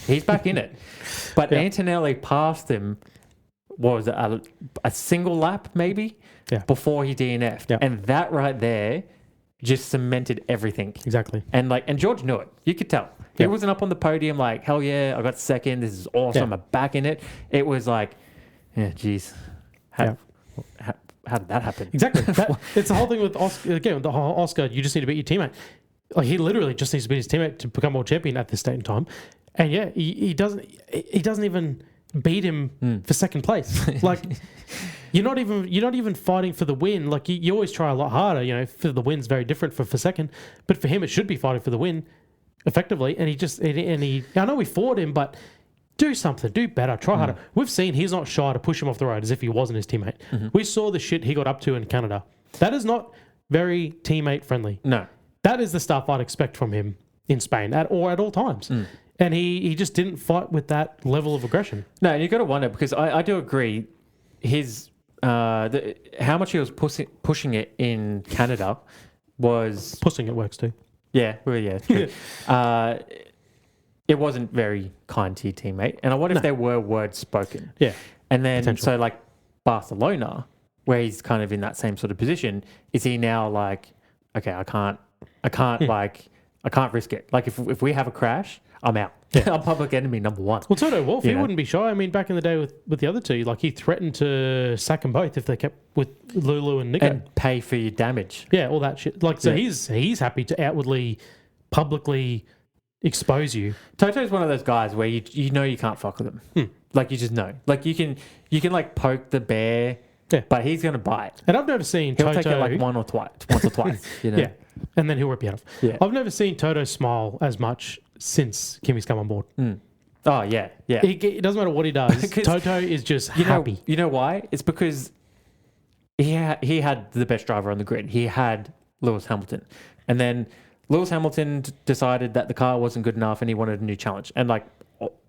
he's back in it. But Antonelli passed him, what was it, a single lap maybe? Yeah. Before he DNF'd. Yeah. And that right there just cemented everything. Exactly. And George knew it. You could tell. He wasn't up on the podium like, hell yeah, I got second. This is awesome. I'm back in it. It was like, yeah, geez. How did that happen? Exactly. It's the whole thing with Oscar. Again, with the whole Oscar, you just need to beat your teammate. Like, he literally just needs to beat his teammate to become world champion at this state in time. And yeah, he doesn't even beat him for second place. Like, you're not even fighting for the win. Like, you always try a lot harder. You know, for the win's very different for second, but for him, it should be fighting for the win. Effectively, and he I know we fought him, but do something, do better, try harder. We've seen he's not shy to push him off the road as if he wasn't his teammate. We saw the shit he got up to in Canada. That is not very teammate friendly. No. That is the stuff I'd expect from him in Spain at all times. And he just didn't fight with that level of aggression. No, and you got to wonder, because I do agree his how much he was pushing it in Canada was... Pushing it works too. Yeah, well, yeah. It wasn't very kind to your teammate. And I wonder if there were words spoken. Yeah. And then, so like Barcelona, where he's kind of in that same sort of position, is he now like, okay, I can't risk it. Like, if we have a crash, I'm out. Yeah. I'm public enemy number one. Well, Toto Wolff, he wouldn't be shy. I mean, back in the day with the other two, like, he threatened to sack them both if they kept with Lulu and Nico. And pay for your damage. Yeah, all that shit. Like, so he's happy to outwardly, publicly expose you. Toto's one of those guys where you know you can't fuck with him. Like, you just know. Like, you can like poke the bear, but he's going to bite. And I've never seen Toto... He'll take it like once or twice, you know? Yeah, and then he'll rip you out of. Yeah. I've never seen Toto smile as much since Kimi's come on board. Oh, yeah. It doesn't matter what he does. Toto is just happy. You know why? It's because he had the best driver on the grid. He had Lewis Hamilton. And then Lewis Hamilton decided that the car wasn't good enough and he wanted a new challenge. And, like,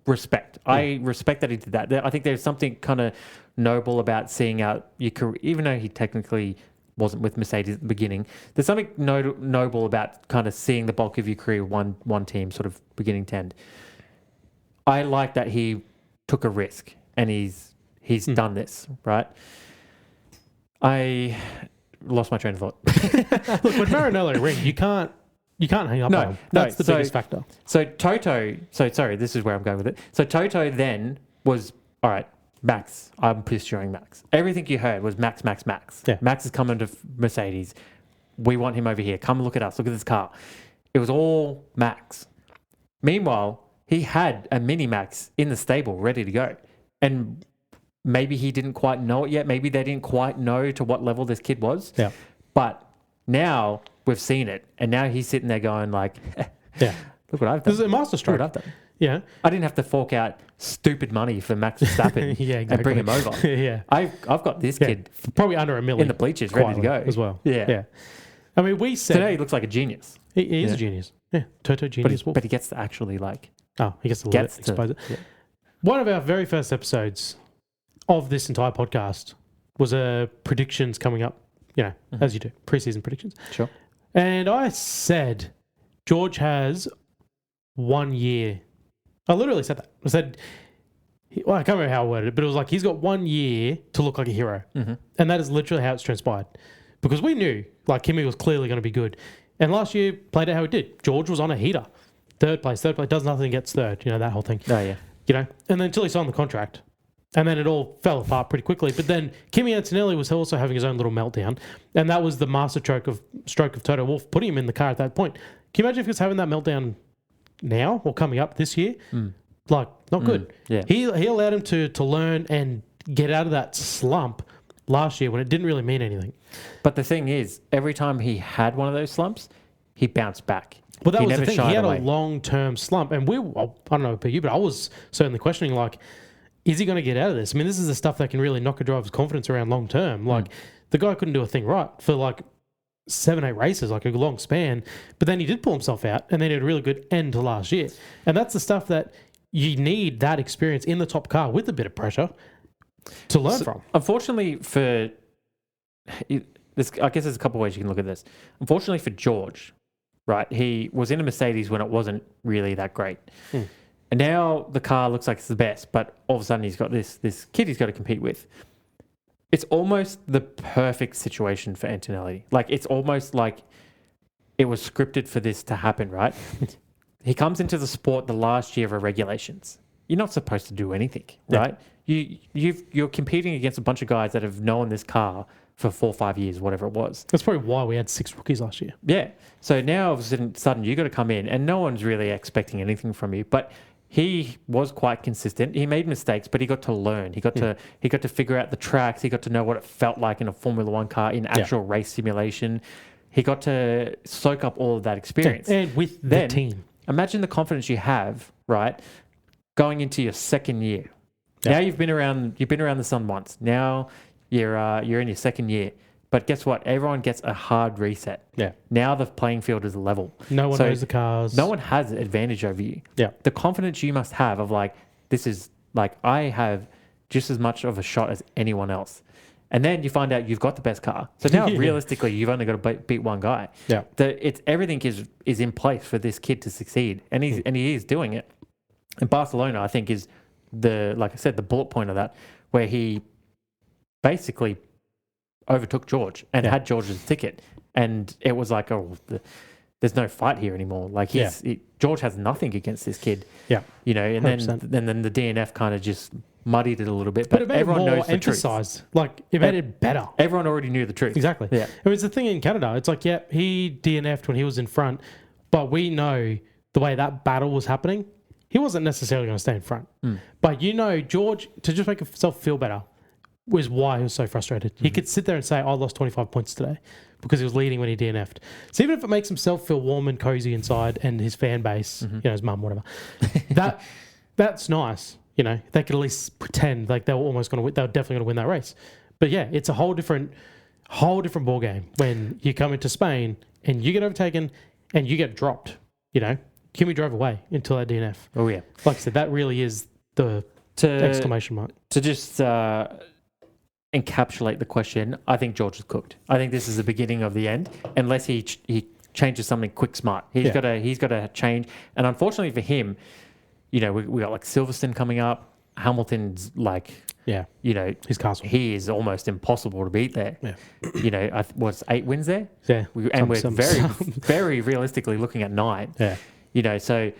respect. I respect that he did that. I think there's something kind of noble about seeing out your career, even though he technically wasn't with Mercedes at the beginning. There's something noble about kind of seeing the bulk of your career one team, sort of beginning to end. I like that he took a risk and he's done this, right? I lost my train of thought. Look, with Maranello ring, you can't hang up on him. That's the biggest factor. So Toto, sorry, this is where I'm going with it. So Toto then was, all right, Max, I'm pursuing Max. Everything you heard was Max. Yeah. Max is coming to Mercedes. We want him over here. Come look at us. Look at this car. It was all Max. Meanwhile, he had a mini Max in the stable ready to go. And maybe he didn't quite know it yet. Maybe they didn't quite know to what level this kid was. Yeah. But now we've seen it. And now he's sitting there going like, look what I've done. This is a masterstroke. Look what I've done. Yeah. I didn't have to fork out stupid money for Max Verstappen and bring him over. Yeah. I've got this kid probably under $1 million in the bleachers ready to go as well. Yeah. I mean, we said today he looks like a genius. He is a genius. Yeah. Toto genius. But he gets to actually like he gets to let it expose it. Yeah. One of our very first episodes of this entire podcast was predictions coming up, as you do, preseason predictions. Sure. And I said, George has 1 year. I literally said that. I said, well, I can't remember how I worded it, but it was like he's got 1 year to look like a hero. Mm-hmm. And that is literally how it's transpired. Because we knew, like, Kimi was clearly going to be good. And last year, played it how he did. George was on a heater. Third place, does nothing, gets third, that whole thing. Oh, yeah. And then until he signed the contract. And then it all fell apart pretty quickly. But then Kimi Antonelli was also having his own little meltdown. And that was the master stroke of Toto Wolff, putting him in the car at that point. Can you imagine if he was having that meltdown now or coming up this year? Like, not good. Yeah. He allowed him to learn and get out of that slump last year when it didn't really mean anything. But the thing is, every time he had one of those slumps, he bounced back. Well, that he was the thing. He had away. a long-term slump. And I don't know about you, but I was certainly questioning, like, is he going to get out of this? I mean, this is the stuff that can really knock a driver's confidence around long-term. Like, the guy couldn't do a thing right for, like, 7-8 races, like a long span. But then he did pull himself out, and then he had a really good end to last year. And that's the stuff that you need, that experience in the top car with a bit of pressure to learn from. Unfortunately for... I guess there's a couple of ways you can look at this. Unfortunately for George, right, he was in a Mercedes when it wasn't really that great. And now the car looks like it's the best, but all of a sudden he's got this kid he's got to compete with. It's almost the perfect situation for Antonelli. Like, it's almost like it was scripted for this to happen, right? He comes into the sport the last year of regulations. You're not supposed to do anything, right? You're competing against a bunch of guys that have known this car for 4 or 5 years, whatever it was. That's probably why we had 6 rookies last year. Yeah. So now all of a sudden you got to come in and no one's really expecting anything from you. But he was quite consistent. He made mistakes, but he got to learn. He got to figure out the tracks. He got to know what it felt like in a Formula One car in actual race simulation. He got to soak up all of that experience. And with the team. Imagine the confidence you have, right, going into your second year. Now you've been around the sun once. Now you're in your second year. But guess what? Everyone gets a hard reset. Yeah. Now the playing field is level. No one knows the cars. No one has advantage over you. Yeah. The confidence you must have of like, this is like, I have just as much of a shot as anyone else. And then you find out you've got the best car. So now realistically, you've only got to beat one guy. Yeah. Everything is in place for this kid to succeed. And he is doing it. And Barcelona, I think, is like I said, the bullet point of that, where he basically overtook George and had George's ticket, and it was like, there's no fight here anymore. Like George has nothing against this kid. Yeah, and 100%. then the DNF kind of just muddied it a little bit, but everyone knows the truth. Like it made it better. Everyone already knew the truth. Exactly. Yeah, it was the thing in Canada. It's like, he DNF'd when he was in front, but we know the way that battle was happening, he wasn't necessarily going to stay in front. But George, to just make himself feel better, was why he was so frustrated. He could sit there and say, I lost 25 points today because he was leading when he DNF'd. So even if it makes himself feel warm and cozy inside and his fan base, his mum, whatever, that's nice. They could at least pretend like they were almost going to win. They were definitely going to win that race. But yeah, it's a whole different ball game when you come into Spain and you get overtaken and you get dropped. Kimi drove away until that DNF. Oh yeah. Like I said, that really is the exclamation mark. To just encapsulate the question, I think George is cooked. I think this is the beginning of the end, unless he changes something quick smart. He's got to change. And unfortunately for him, we got like Silverstone coming up. Hamilton's like, his castle. He is almost impossible to beat there. Yeah. What's 8 wins there? Yeah. And we're very realistically looking at 9. Yeah. So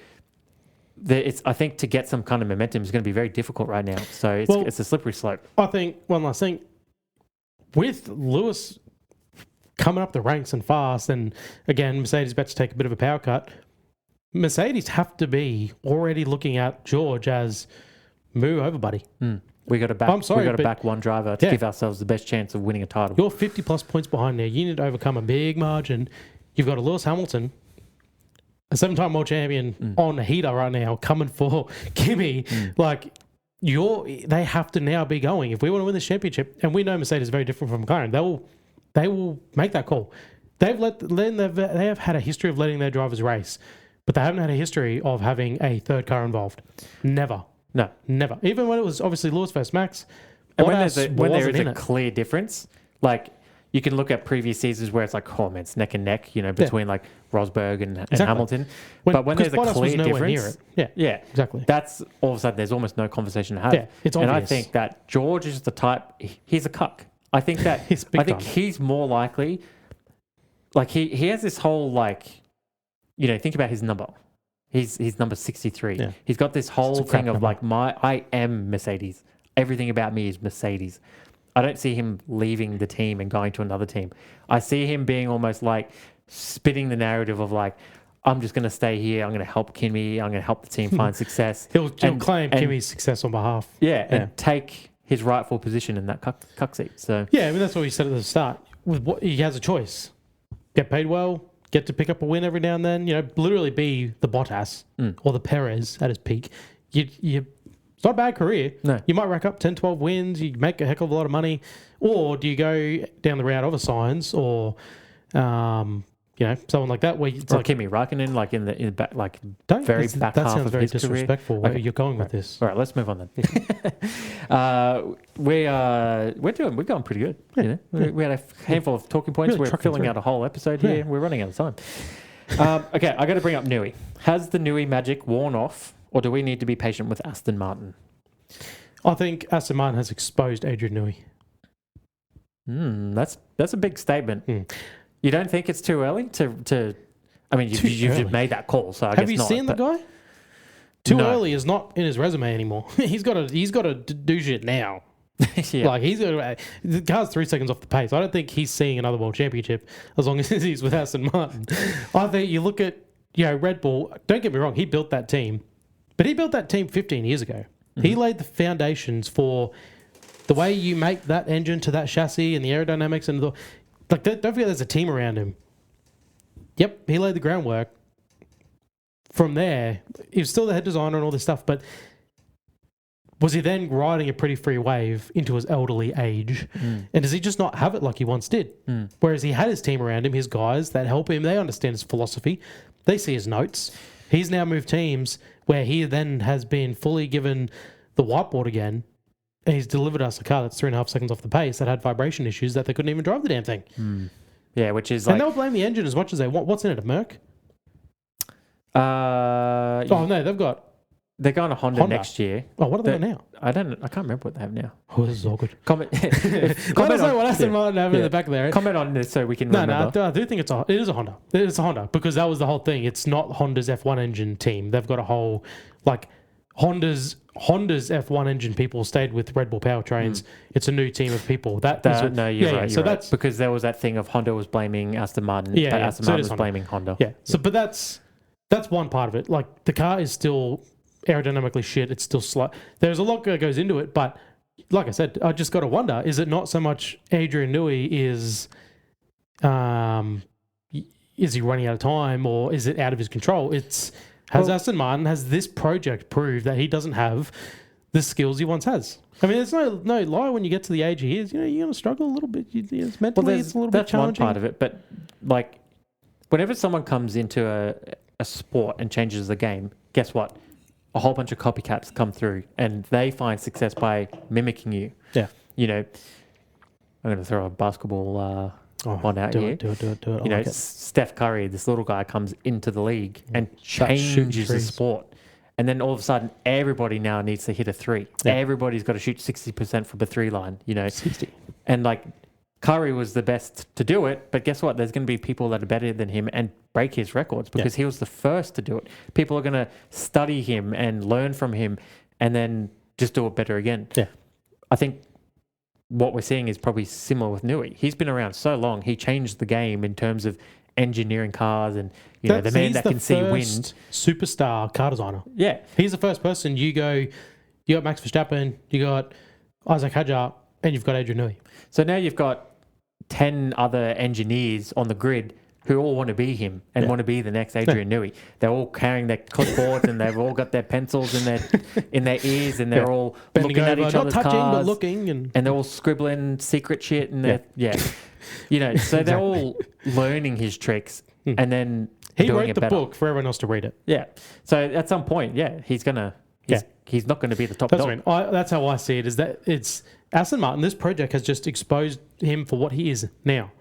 I think to get some kind of momentum is going to be very difficult right now. So it's a slippery slope. I think one last thing, with Lewis coming up the ranks and fast, and again, Mercedes about to take a bit of a power cut, Mercedes have to be already looking at George as move over, buddy. We got to back one driver to give ourselves the best chance of winning a title. You're 50 plus points behind there. You need to overcome a big margin. You've got a Lewis Hamilton, a 7-time world champion on a heater right now, coming for Kimi. Like, they have to now be going. If we want to win this championship, and we know Mercedes is very different from McLaren, they will make that call. They have had a history of letting their drivers race, but they haven't had a history of having a third car involved. Never. No. Never. Even when it was obviously Lewis versus Max. And when there is a clear difference, like you can look at previous seasons where it's like, oh man, it's neck and neck, between like Rosberg and Hamilton. But when there's a clear difference, yeah, exactly. That's all of a sudden there's almost no conversation to have. Yeah, it's obvious. And I think that George is the type. He's a cuck. I think that he's more likely. Like he has this whole like, think about his number. He's number 63. Yeah. He's got this whole thing of like I am Mercedes. Everything about me is Mercedes. I don't see him leaving the team and going to another team. I see him being almost like spinning the narrative of like, I'm just going to stay here. I'm going to help Kimi. I'm going to help the team find success. He'll claim Kimi's success on behalf. Yeah, and take his rightful position in that cuck seat. So yeah, I mean that's what we said at the start. He has a choice: get paid well, get to pick up a win every now and then. Literally be the Bottas or the Perez at his peak. It's not a bad career. No. You might rack up 10, 12 wins. You make a heck of a lot of money. Or do you go down the route of a Sainz or, someone like that? Where it's like Kimi Räikkönen, like in the back, like very back half of his career. That sounds very disrespectful. Where you're going with this. All right, let's move on then. We're going pretty good. Yeah. We had a handful of talking points. Really we're filling out a whole episode here. Yeah. We're running out of time. Okay, I got to bring up Newey. Has the Newey magic worn off? Or do we need to be patient with Aston Martin? I think Aston Martin has exposed Adrien Newey. That's a big statement. You don't think it's too early to I mean, you've made that call, so I guess not. Have you seen the guy? Too early is not in his resume anymore. He's got to do shit now. Yeah. Like the car's 3 seconds off the pace. I don't think he's seeing another world championship as long as he's with Aston Martin. I think you look at Red Bull. Don't get me wrong, he built that team. But he built that team 15 years ago. Mm-hmm. He laid the foundations for the way you make that engine to that chassis and the aerodynamics and don't forget there's a team around him. Yep, he laid the groundwork. From there, he was still the head designer and all this stuff, but was he then riding a pretty free wave into his elderly age? And does he just not have it like he once did? Whereas he had his team around him, his guys that help him, they understand his philosophy, they see his notes. He's now moved teams where he then has been fully given the whiteboard again, and he's delivered us a car that's 3.5 seconds off the pace that had vibration issues that they couldn't even drive the damn thing. Yeah, which is like... And they'll blame the engine as much as they want. What's in it, a Merc? No, they're going to Honda next year. Oh, what are they now? I can't remember what they have now. Oh, this is awkward. Comment Let us know what Aston Martin have in the back there. Comment on this so we can remember. No, I do think it is a Honda. It's a Honda because that was the whole thing. It's not Honda's F1 engine team. They've got a whole, like, Honda's F1 engine people stayed with Red Bull powertrains. It's a new team of people. You're right. You're right. That's because there was that thing of Honda was blaming Aston Martin. Aston Martin was blaming Honda. Yeah. So, but that's one part of it. Like the car is still aerodynamically shit. It's still slow. There's a lot that goes into it, but like I said, I just got to wonder: is it not so much Adrien Newey is he running out of time, or is it out of his control? Aston Martin has this project proved that he doesn't have the skills he once has. I mean, there's no lie when you get to the age he is. You're going to struggle a little bit. It's mentally, it's a little bit challenging. That's one part of it, but like, whenever someone comes into a sport and changes the game, guess what? A whole bunch of copycats come through, and they find success by mimicking you. Yeah, I'm going to throw a basketball. On out here. Do it. Steph Curry, this little guy, comes into the league and changes the sport. And then all of a sudden, everybody now needs to hit a three. Yeah. Everybody's got to shoot 60% from the 3 line, 60. And like Curry was the best to do it, but guess what? There's going to be people that are better than him and break his records because he was the first to do it. People are going to study him and learn from him and then just do it better again. Yeah. I think what we're seeing is probably similar with Newey. He's been around so long. He changed the game in terms of engineering cars and the man that can see wind. Superstar car designer. Yeah, he's the first person. You got Max Verstappen, you got Isaac Hadjar, and you've got Adrien Newey. So now you've got 10 other engineers on the grid who all want to be him and want to be the next Adrien Newey. They're all carrying their clipboards and they've all got their pencils in their ears and they're all bending looking over, at each other's not touching, cars. But looking and they're all scribbling secret shit and so they're all learning his tricks and then he doing wrote it the better. book for everyone else to read it. Yeah. So at some point, he's gonna he's not going to be the top That's dog. that's how I see it. Is that it's Aston Martin? This project has just exposed him for what he is now.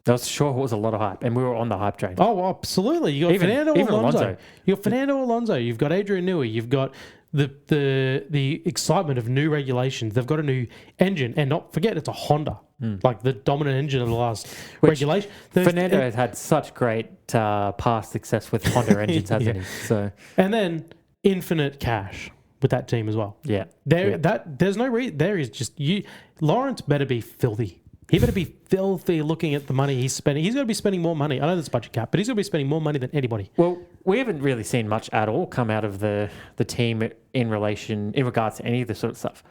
That was sure was a lot of hype, and we were on the hype train. Oh, absolutely! You got Fernando Alonso. You got Fernando Alonso. You've got Adrien Newey. You've got the excitement of new regulations. They've got a new engine, and not forget it's a Honda, like the dominant engine of the last regulation. Fernando has had such great past success with Honda engines, hasn't he? So and then infinite cash with that team as well. Yeah, there's no reason. There is just you. Lawrence better be filthy. He better be filthy looking at the money he's spending. He's going to be spending more money. I know there's a budget cap, but he's going to be spending more money than anybody. Well, we haven't really seen much at all come out of the team in regards to any of this sort of stuff.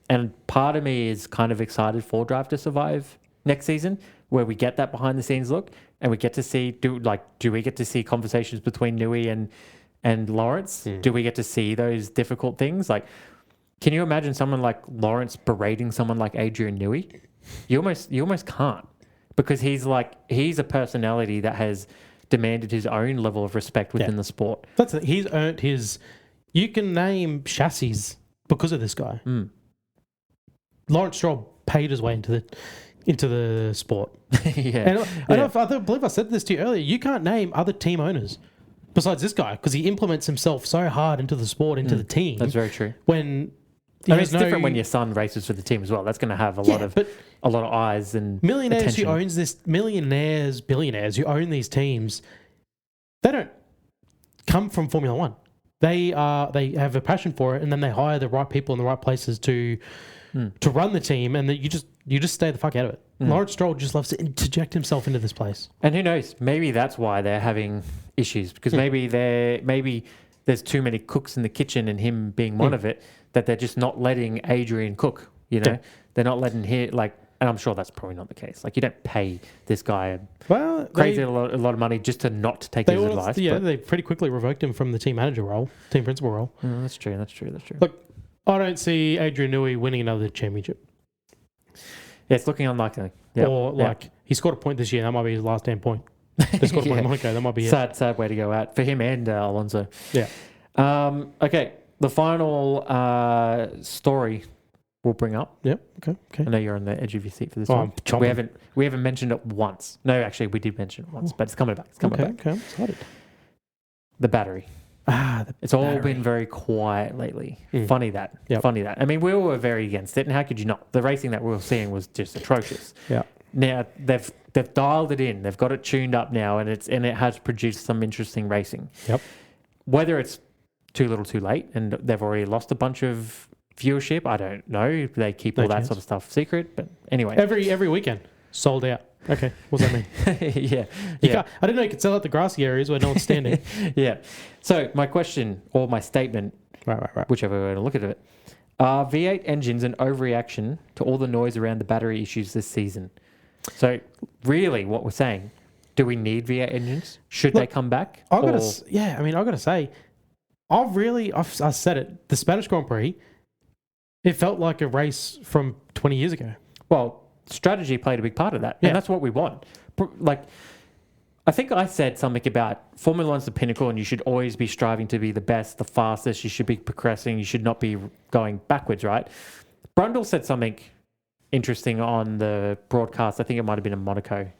And part of me is kind of excited for Drive to Survive next season, where we get that behind the scenes look and we get to see do we get to see conversations between Newey and Lawrence? Do we get to see those difficult things? Like, can you imagine someone like Lawrence berating someone like Adrien Newey? You almost can't, because he's a personality that has demanded his own level of respect within the sport. That's it. He's earned his. You can name chassis because of this guy. Lawrence Stroll paid his way into the sport. And I believe I said this to you earlier. You can't name other team owners besides this guy, because he implements himself so hard into the sport, into the team. That's very true. When it's different when your son races for the team as well. That's going to have a lot of eyes and millionaires attention. who owns this, billionaires who own these teams. They don't come from Formula One. They have a passion for it, and then they hire the right people in the right places to run the team, and that you just stay the fuck out of it. Lawrence Stroll just loves to interject himself into this place. And who knows? Maybe that's why they're having issues, because maybe there's too many cooks in the kitchen, and him being one of it, that they're just not letting Adrian cook. You know, they're not letting him and I'm sure that's probably not the case. Like, you don't pay this guy a lot of money just to not take his advice. Yeah, they pretty quickly revoked him from the team manager role, team principal role. That's true. Look, I don't see Adrien Newey winning another championship. Yeah, it's looking unlikely. Yep. Or he scored a point this year. That might be his last damn point. They scored a point in Monaco. That might be it. Sad way to go out for him and Alonso. Yeah. Okay. The final story we'll bring up. Yep. Okay. I know you're on the edge of your seat for this one. We haven't mentioned it once. No, actually, we did mention it once, but it's coming back. Okay, I'm excited. The battery. It's all been very quiet lately. Funny that. I mean, we were very against it, and how could you not? The racing that we were seeing was just atrocious. Yeah. Now they've dialed it in. They've got it tuned up now, and it has produced some interesting racing. Yep. Whether it's too little, too late, and they've already lost a bunch of viewership, I don't know. They keep all that sort of stuff secret, but anyway. Every weekend, sold out. Okay, what's that mean? Yeah. I didn't know you could sell out the grassy areas where no one's standing. Yeah. So my question, or my statement, right. whichever way to look at it, are V8 engines an overreaction to all the noise around the battery issues this season? So really what we're saying, do we need V8 engines? Should they come back? I've got to say, I said it, the Spanish Grand Prix, it felt like a race from 20 years ago. Well, strategy played a big part of that. And that's what we want. Like, I think I said something about Formula One's the pinnacle and you should always be striving to be the best, the fastest. You should be progressing. You should not be going backwards, right? Brundle said something interesting on the broadcast. I think it might have been in Monaco,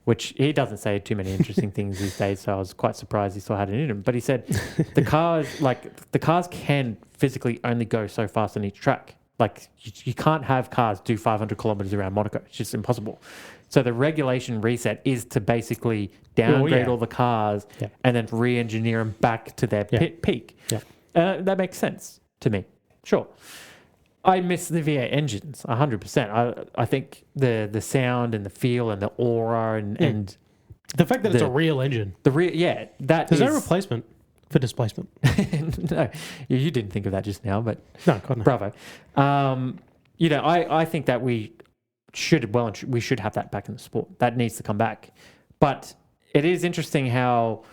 which he doesn't say too many interesting things these days, so I was quite surprised he still had it in him. But he said the cars can physically only go so fast on each track. Like, you can't have cars do 500 kilometers around Monaco. It's just impossible. So the regulation reset is to basically downgrade all the cars and then re-engineer them back to their peak. Yeah. That makes sense to me. Sure. I miss the V8 engines 100%. I think the sound and the feel and the aura and the fact that it's a real engine. There's no replacement for displacement. No, you didn't think of that just now, but no, God, no. Bravo. I think that we should have that back in the sport. That needs to come back. But it is interesting how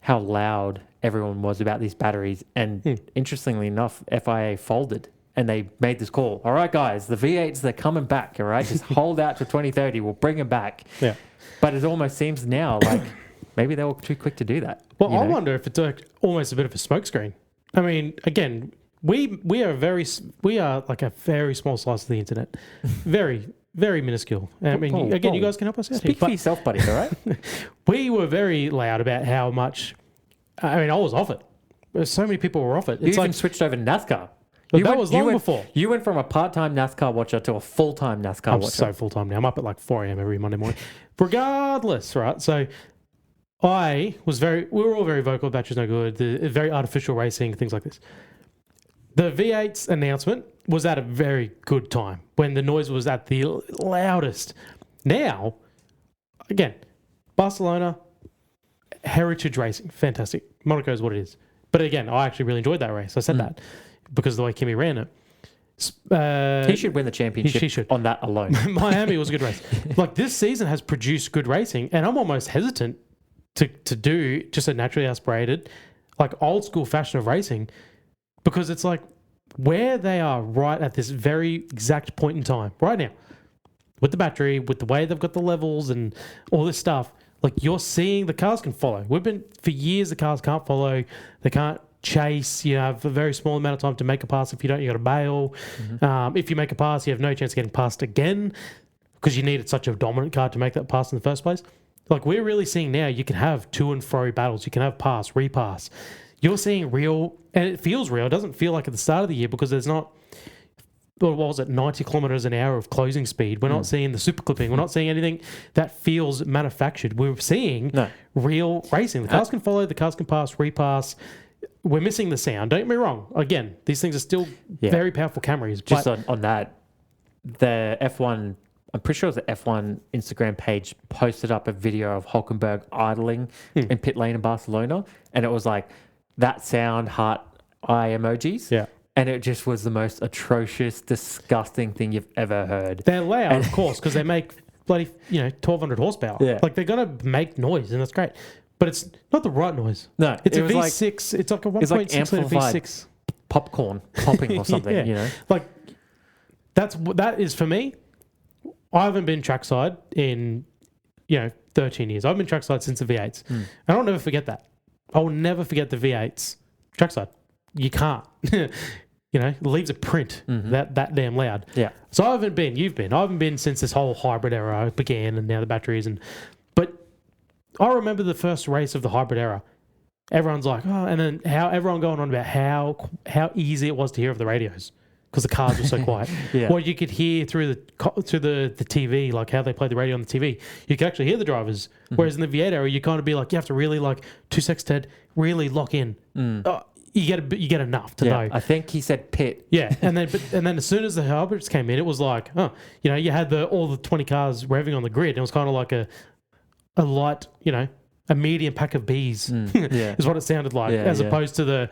loud everyone was about these batteries, and interestingly enough, FIA folded. And they made this call. All right, guys, the V8s, they're coming back, all right? Just hold out to 2030. We'll bring them back. Yeah. But it almost seems now like maybe they were too quick to do that. Well, I wonder if it's almost a bit of a smokescreen. I mean, again, we are like a very small slice of the internet, very very minuscule. I mean, you guys can help us out. Speak for yourself, buddy. All right. We were very loud about how much. I mean, I was off it. So many people were off it. You even switched over to NASCAR. That was long before. You went from a part-time NASCAR watcher to a full-time NASCAR watcher. I'm so full-time now. I'm up at like 4 a.m. every Monday morning. Regardless, right? So we were all very vocal. Battery's no good. The very artificial racing, things like this. The V8's announcement was at a very good time when the noise was at the loudest. Now, again, Barcelona, heritage racing, fantastic. Monaco is what it is. But again, I actually really enjoyed that race. I said that because of the way Kimi ran it. He should win the championship he should. On that alone. Miami was a good race. Like, this season has produced good racing, and I'm almost hesitant to do just a naturally aspirated, like old school fashion of racing, because it's like where they are right at this very exact point in time, right now, with the battery, with the way they've got the levels and all this stuff. Like, you're seeing the cars can follow. We've been, for years, the cars can't follow. They can't chase. You have a very small amount of time to make a pass. If you don't, you got to bail. If you make a pass, you have no chance of getting passed again because you needed such a dominant car to make that pass in the first place. Like, we're really seeing now, you can have to and fro battles. You can have pass, repass. You're seeing real, and it feels real. It doesn't feel like at the start of the year because there's not, what was it, 90 kilometers an hour of closing speed. We're not seeing the super clipping. We're not seeing anything that feels manufactured. We're seeing real racing. The cars can follow, the cars can pass, repass. We're missing the sound. Don't get me wrong. Again, these things are still very powerful Camrys. Just on that, the F1, I'm pretty sure it was the F1 Instagram page posted up a video of Hülkenberg idling in pit lane in Barcelona. And it was like that sound, heart, eye emojis. Yeah. And it just was the most atrocious, disgusting thing you've ever heard. They're loud, of course, because they make bloody, 1,200 horsepower. Yeah. Like, they're going to make noise, and that's great. But it's not the right noise. No. It's a V6. It's like a 1.6 litre V6. Popcorn popping or something, Like, that is, for me, I haven't been trackside in, 13 years. I've been trackside since the V8s. And I'll never forget that. I will never forget the V8s trackside. You can't. It leaves a print that damn loud. Yeah. So I haven't been. You've been. I haven't been since this whole hybrid era began, and now the batteries. But I remember the first race of the hybrid era. Everyone's like, oh, and then how everyone going on about how easy it was to hear over the radios because the cars were so quiet. What you could hear through the TV, like how they played the radio on the TV, you could actually hear the drivers. Whereas in the V8 era, you kind of be like, you have to really 2 seconds, Ted, really lock in. You get enough to know. I think he said pit. Yeah, and then as soon as the hybrids came in, it was like, you had all the 20 cars revving on the grid. And it was kind of like a light, a medium pack of bees is what it sounded like, as opposed to the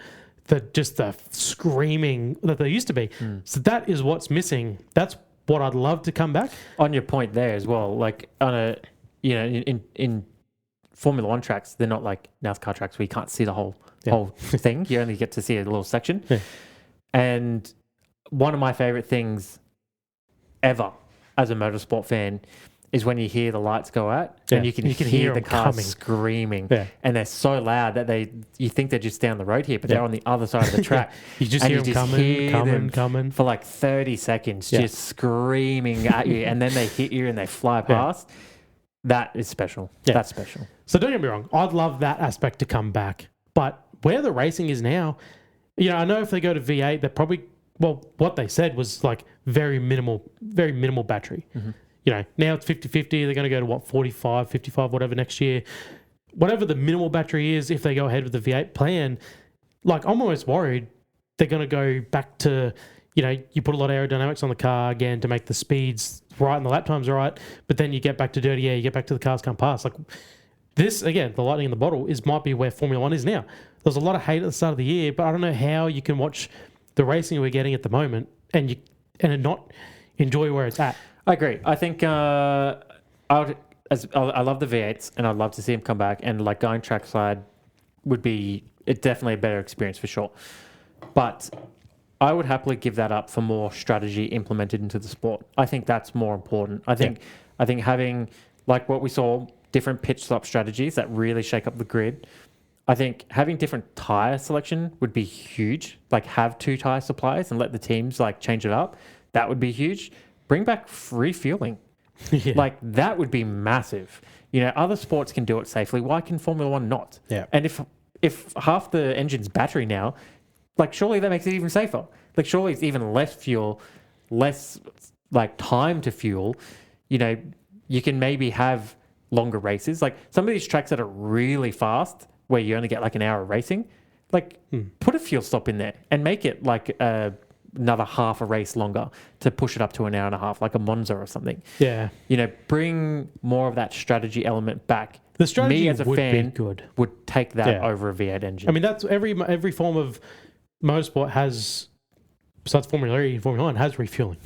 screaming that there used to be. So that is what's missing. That's what I'd love to come back. On your point there as well, like on a, in Formula One tracks, they're not like NASCAR tracks where you can't see the whole thing. You only get to see a little section. Yeah. And one of my favorite things ever as a motorsport fan is when you hear the lights go out and you can hear the cars screaming. Yeah. And they're so loud that you think they're just down the road here, but they're on the other side of the track. You just hear them coming for like 30 seconds, just screaming at you, and then they hit you and they fly past. That is special. Yeah. That's special. So don't get me wrong. I'd love that aspect to come back. But where the racing is now, I know if they go to V8, they're probably, what they said was like very minimal battery. Now it's 50-50. They're going to go to 45, 55, whatever next year. Whatever the minimal battery is, if they go ahead with the V8 plan, like, I'm almost worried they're going to go back to, you put a lot of aerodynamics on the car again to make the speeds right and the lap times right, but then you get back to dirty air, you get back to the cars can't pass. Like, this, again, the lightning in the bottle might be where Formula One is now. There's a lot of hate at the start of the year, but I don't know how you can watch the racing we're getting at the moment and not enjoy where it's at. I agree. I think I love the V8s and I'd love to see them come back, and like going trackside would be definitely a better experience for sure. But I would happily give that up for more strategy implemented into the sport. I think that's more important. I think having, like what we saw, different pitch stop strategies that really shake up the grid. I think having different tyre selection would be huge. Like have 2 tyre suppliers and let the teams like change it up. That would be huge. Bring back refueling. Yeah. Like that would be massive. You know, other sports can do it safely. Why can Formula One not? Yeah. And if half the engine's battery now, like surely that makes it even safer. Like surely it's even less fuel, less like time to fuel. You know, you can maybe have longer races. Like some of these tracks that are really fast, where you only get like an hour of racing, like put a fuel stop in there and make it like another half a race longer to push it up to an hour and a half, like a Monza or something. Yeah. You know, bring more of that strategy element back. The strategy Me as a would fan be good. would take that over a V8 engine. I mean, that's every form of motorsport has, besides Formula E and Formula 1, has refueling.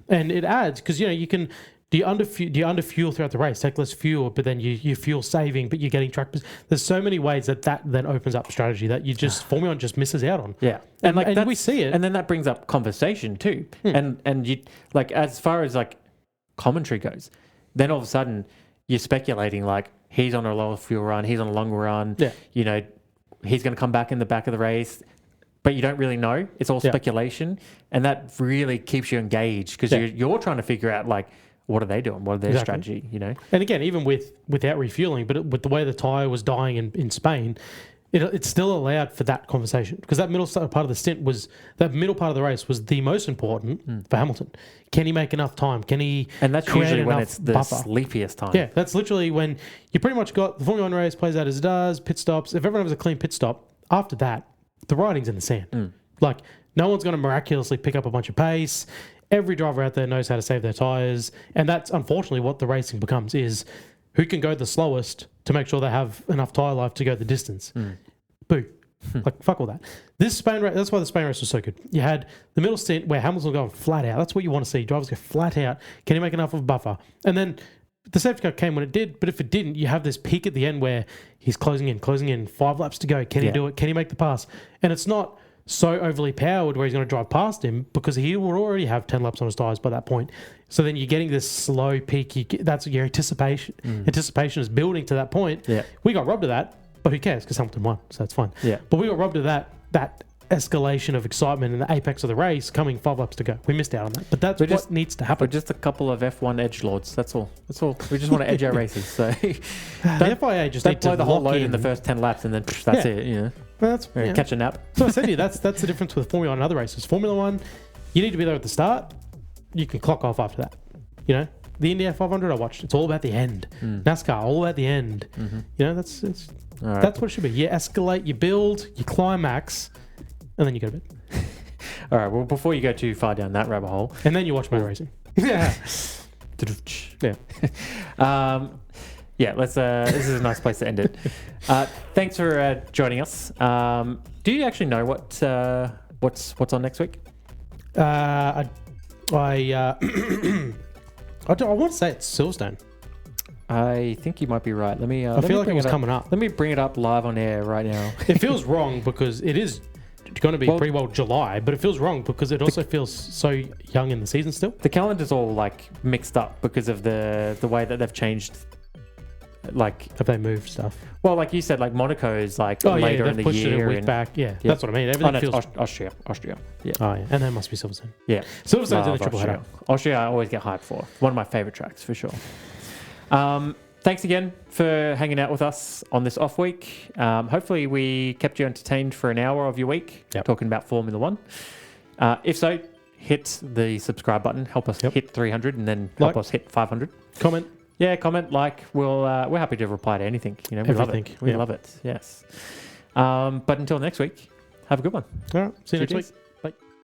And it adds, because, you know, you can... Do you underfuel throughout the race? Take less fuel, but then you fuel saving, but you're getting track. There's so many ways that then opens up strategy that you just Formula 1 just misses out on. Yeah, and we see it, and then that brings up conversation too. And you like as far as like commentary goes, then all of a sudden you're speculating like he's on a lower fuel run, he's on a longer run. Yeah, you know, he's going to come back in the back of the race. But you don't really know. It's all speculation, and that really keeps you engaged because you're trying to figure out like. What are they doing? What are their strategy? You know, and again, even without refueling, but with the way the tyre was dying in Spain, it still allowed for that conversation because that middle part of the stint that middle part of the race was the most important for Hamilton. Can he make enough time? Can he? And that's create usually when enough it's the buffer? sleepiest time. Yeah, that's literally when you pretty much got the Formula 1 race plays out as it does. Pit stops. If everyone has a clean pit stop, after that, the writing's in the sand. Like no one's going to miraculously pick up a bunch of pace. Every driver out there knows how to save their tyres. And that's unfortunately what the racing becomes is who can go the slowest to make sure they have enough tyre life to go the distance. Boo. Like, fuck all that. This Spain race, that's why the Spain race was so good. You had the middle stint where Hamilton was going flat out. That's what you want to see. Drivers go flat out. Can he make enough of a buffer? And then the safety car came when it did. But if it didn't, you have this peak at the end where he's closing in, 5 laps to go. Can he do it? Can he make the pass? And it's not so overly powered where he's going to drive past him because he will already have 10 laps on his tyres by that point. So then you're getting this slow peak. That's your anticipation. Anticipation is building to that point. Yeah. We got robbed of that, but who cares because Hamilton won, so that's fine. Yeah. But we got robbed of that escalation of excitement in the apex of the race coming 5 laps to go. We missed out on that. But that's what needs to happen. We're just a couple of F1 edgelords. That's all. We just want to edge our races. So the FIA just need to blow the whole lock load in the first 10 laps and then that's it. You know. Well, catch a nap. So I said to you, that's the difference with Formula 1 and other races. Formula 1, you need to be there at the start. You can clock off after that. You know, the India 500 I watched, it's all about the end. NASCAR, all about the end. You know, that's what it should be. You escalate, you build, you climax, and then you go to bed. All right, well, before you go too far down that rabbit hole. And then you watch motor racing. Yeah. Yeah, let's. This is a nice place to end it. Thanks for joining us. Do you actually know what's on next week? I want to say it's Silverstone. I think you might be right. Let me. I feel like it was coming up. Let me bring it up live on air right now. It feels wrong because it is going to be pretty well July, but it feels wrong because it also feels so young in the season still. The calendar's all like mixed up because of the way that they've changed. Like, have they moved stuff? Well, like you said, like Monaco is like later in the pushed year. It a week back. Yeah, that's what I mean. Everything feels Austria. Yeah. Oh yeah, and then must be Silverstone. Yeah, Silverstone's in the triple header. Austria, I always get hyped for. One of my favorite tracks for sure. Thanks again for hanging out with us on this off week. Hopefully, we kept you entertained for an hour of your week talking about Formula One. If so, hit the subscribe button. Help us hit 300, and then help us hit 500. Comment. Yeah, comment, like. We're happy to reply to anything. You know, we love it. We love it. Yes. But until next week, have a good one. All right. See you next week.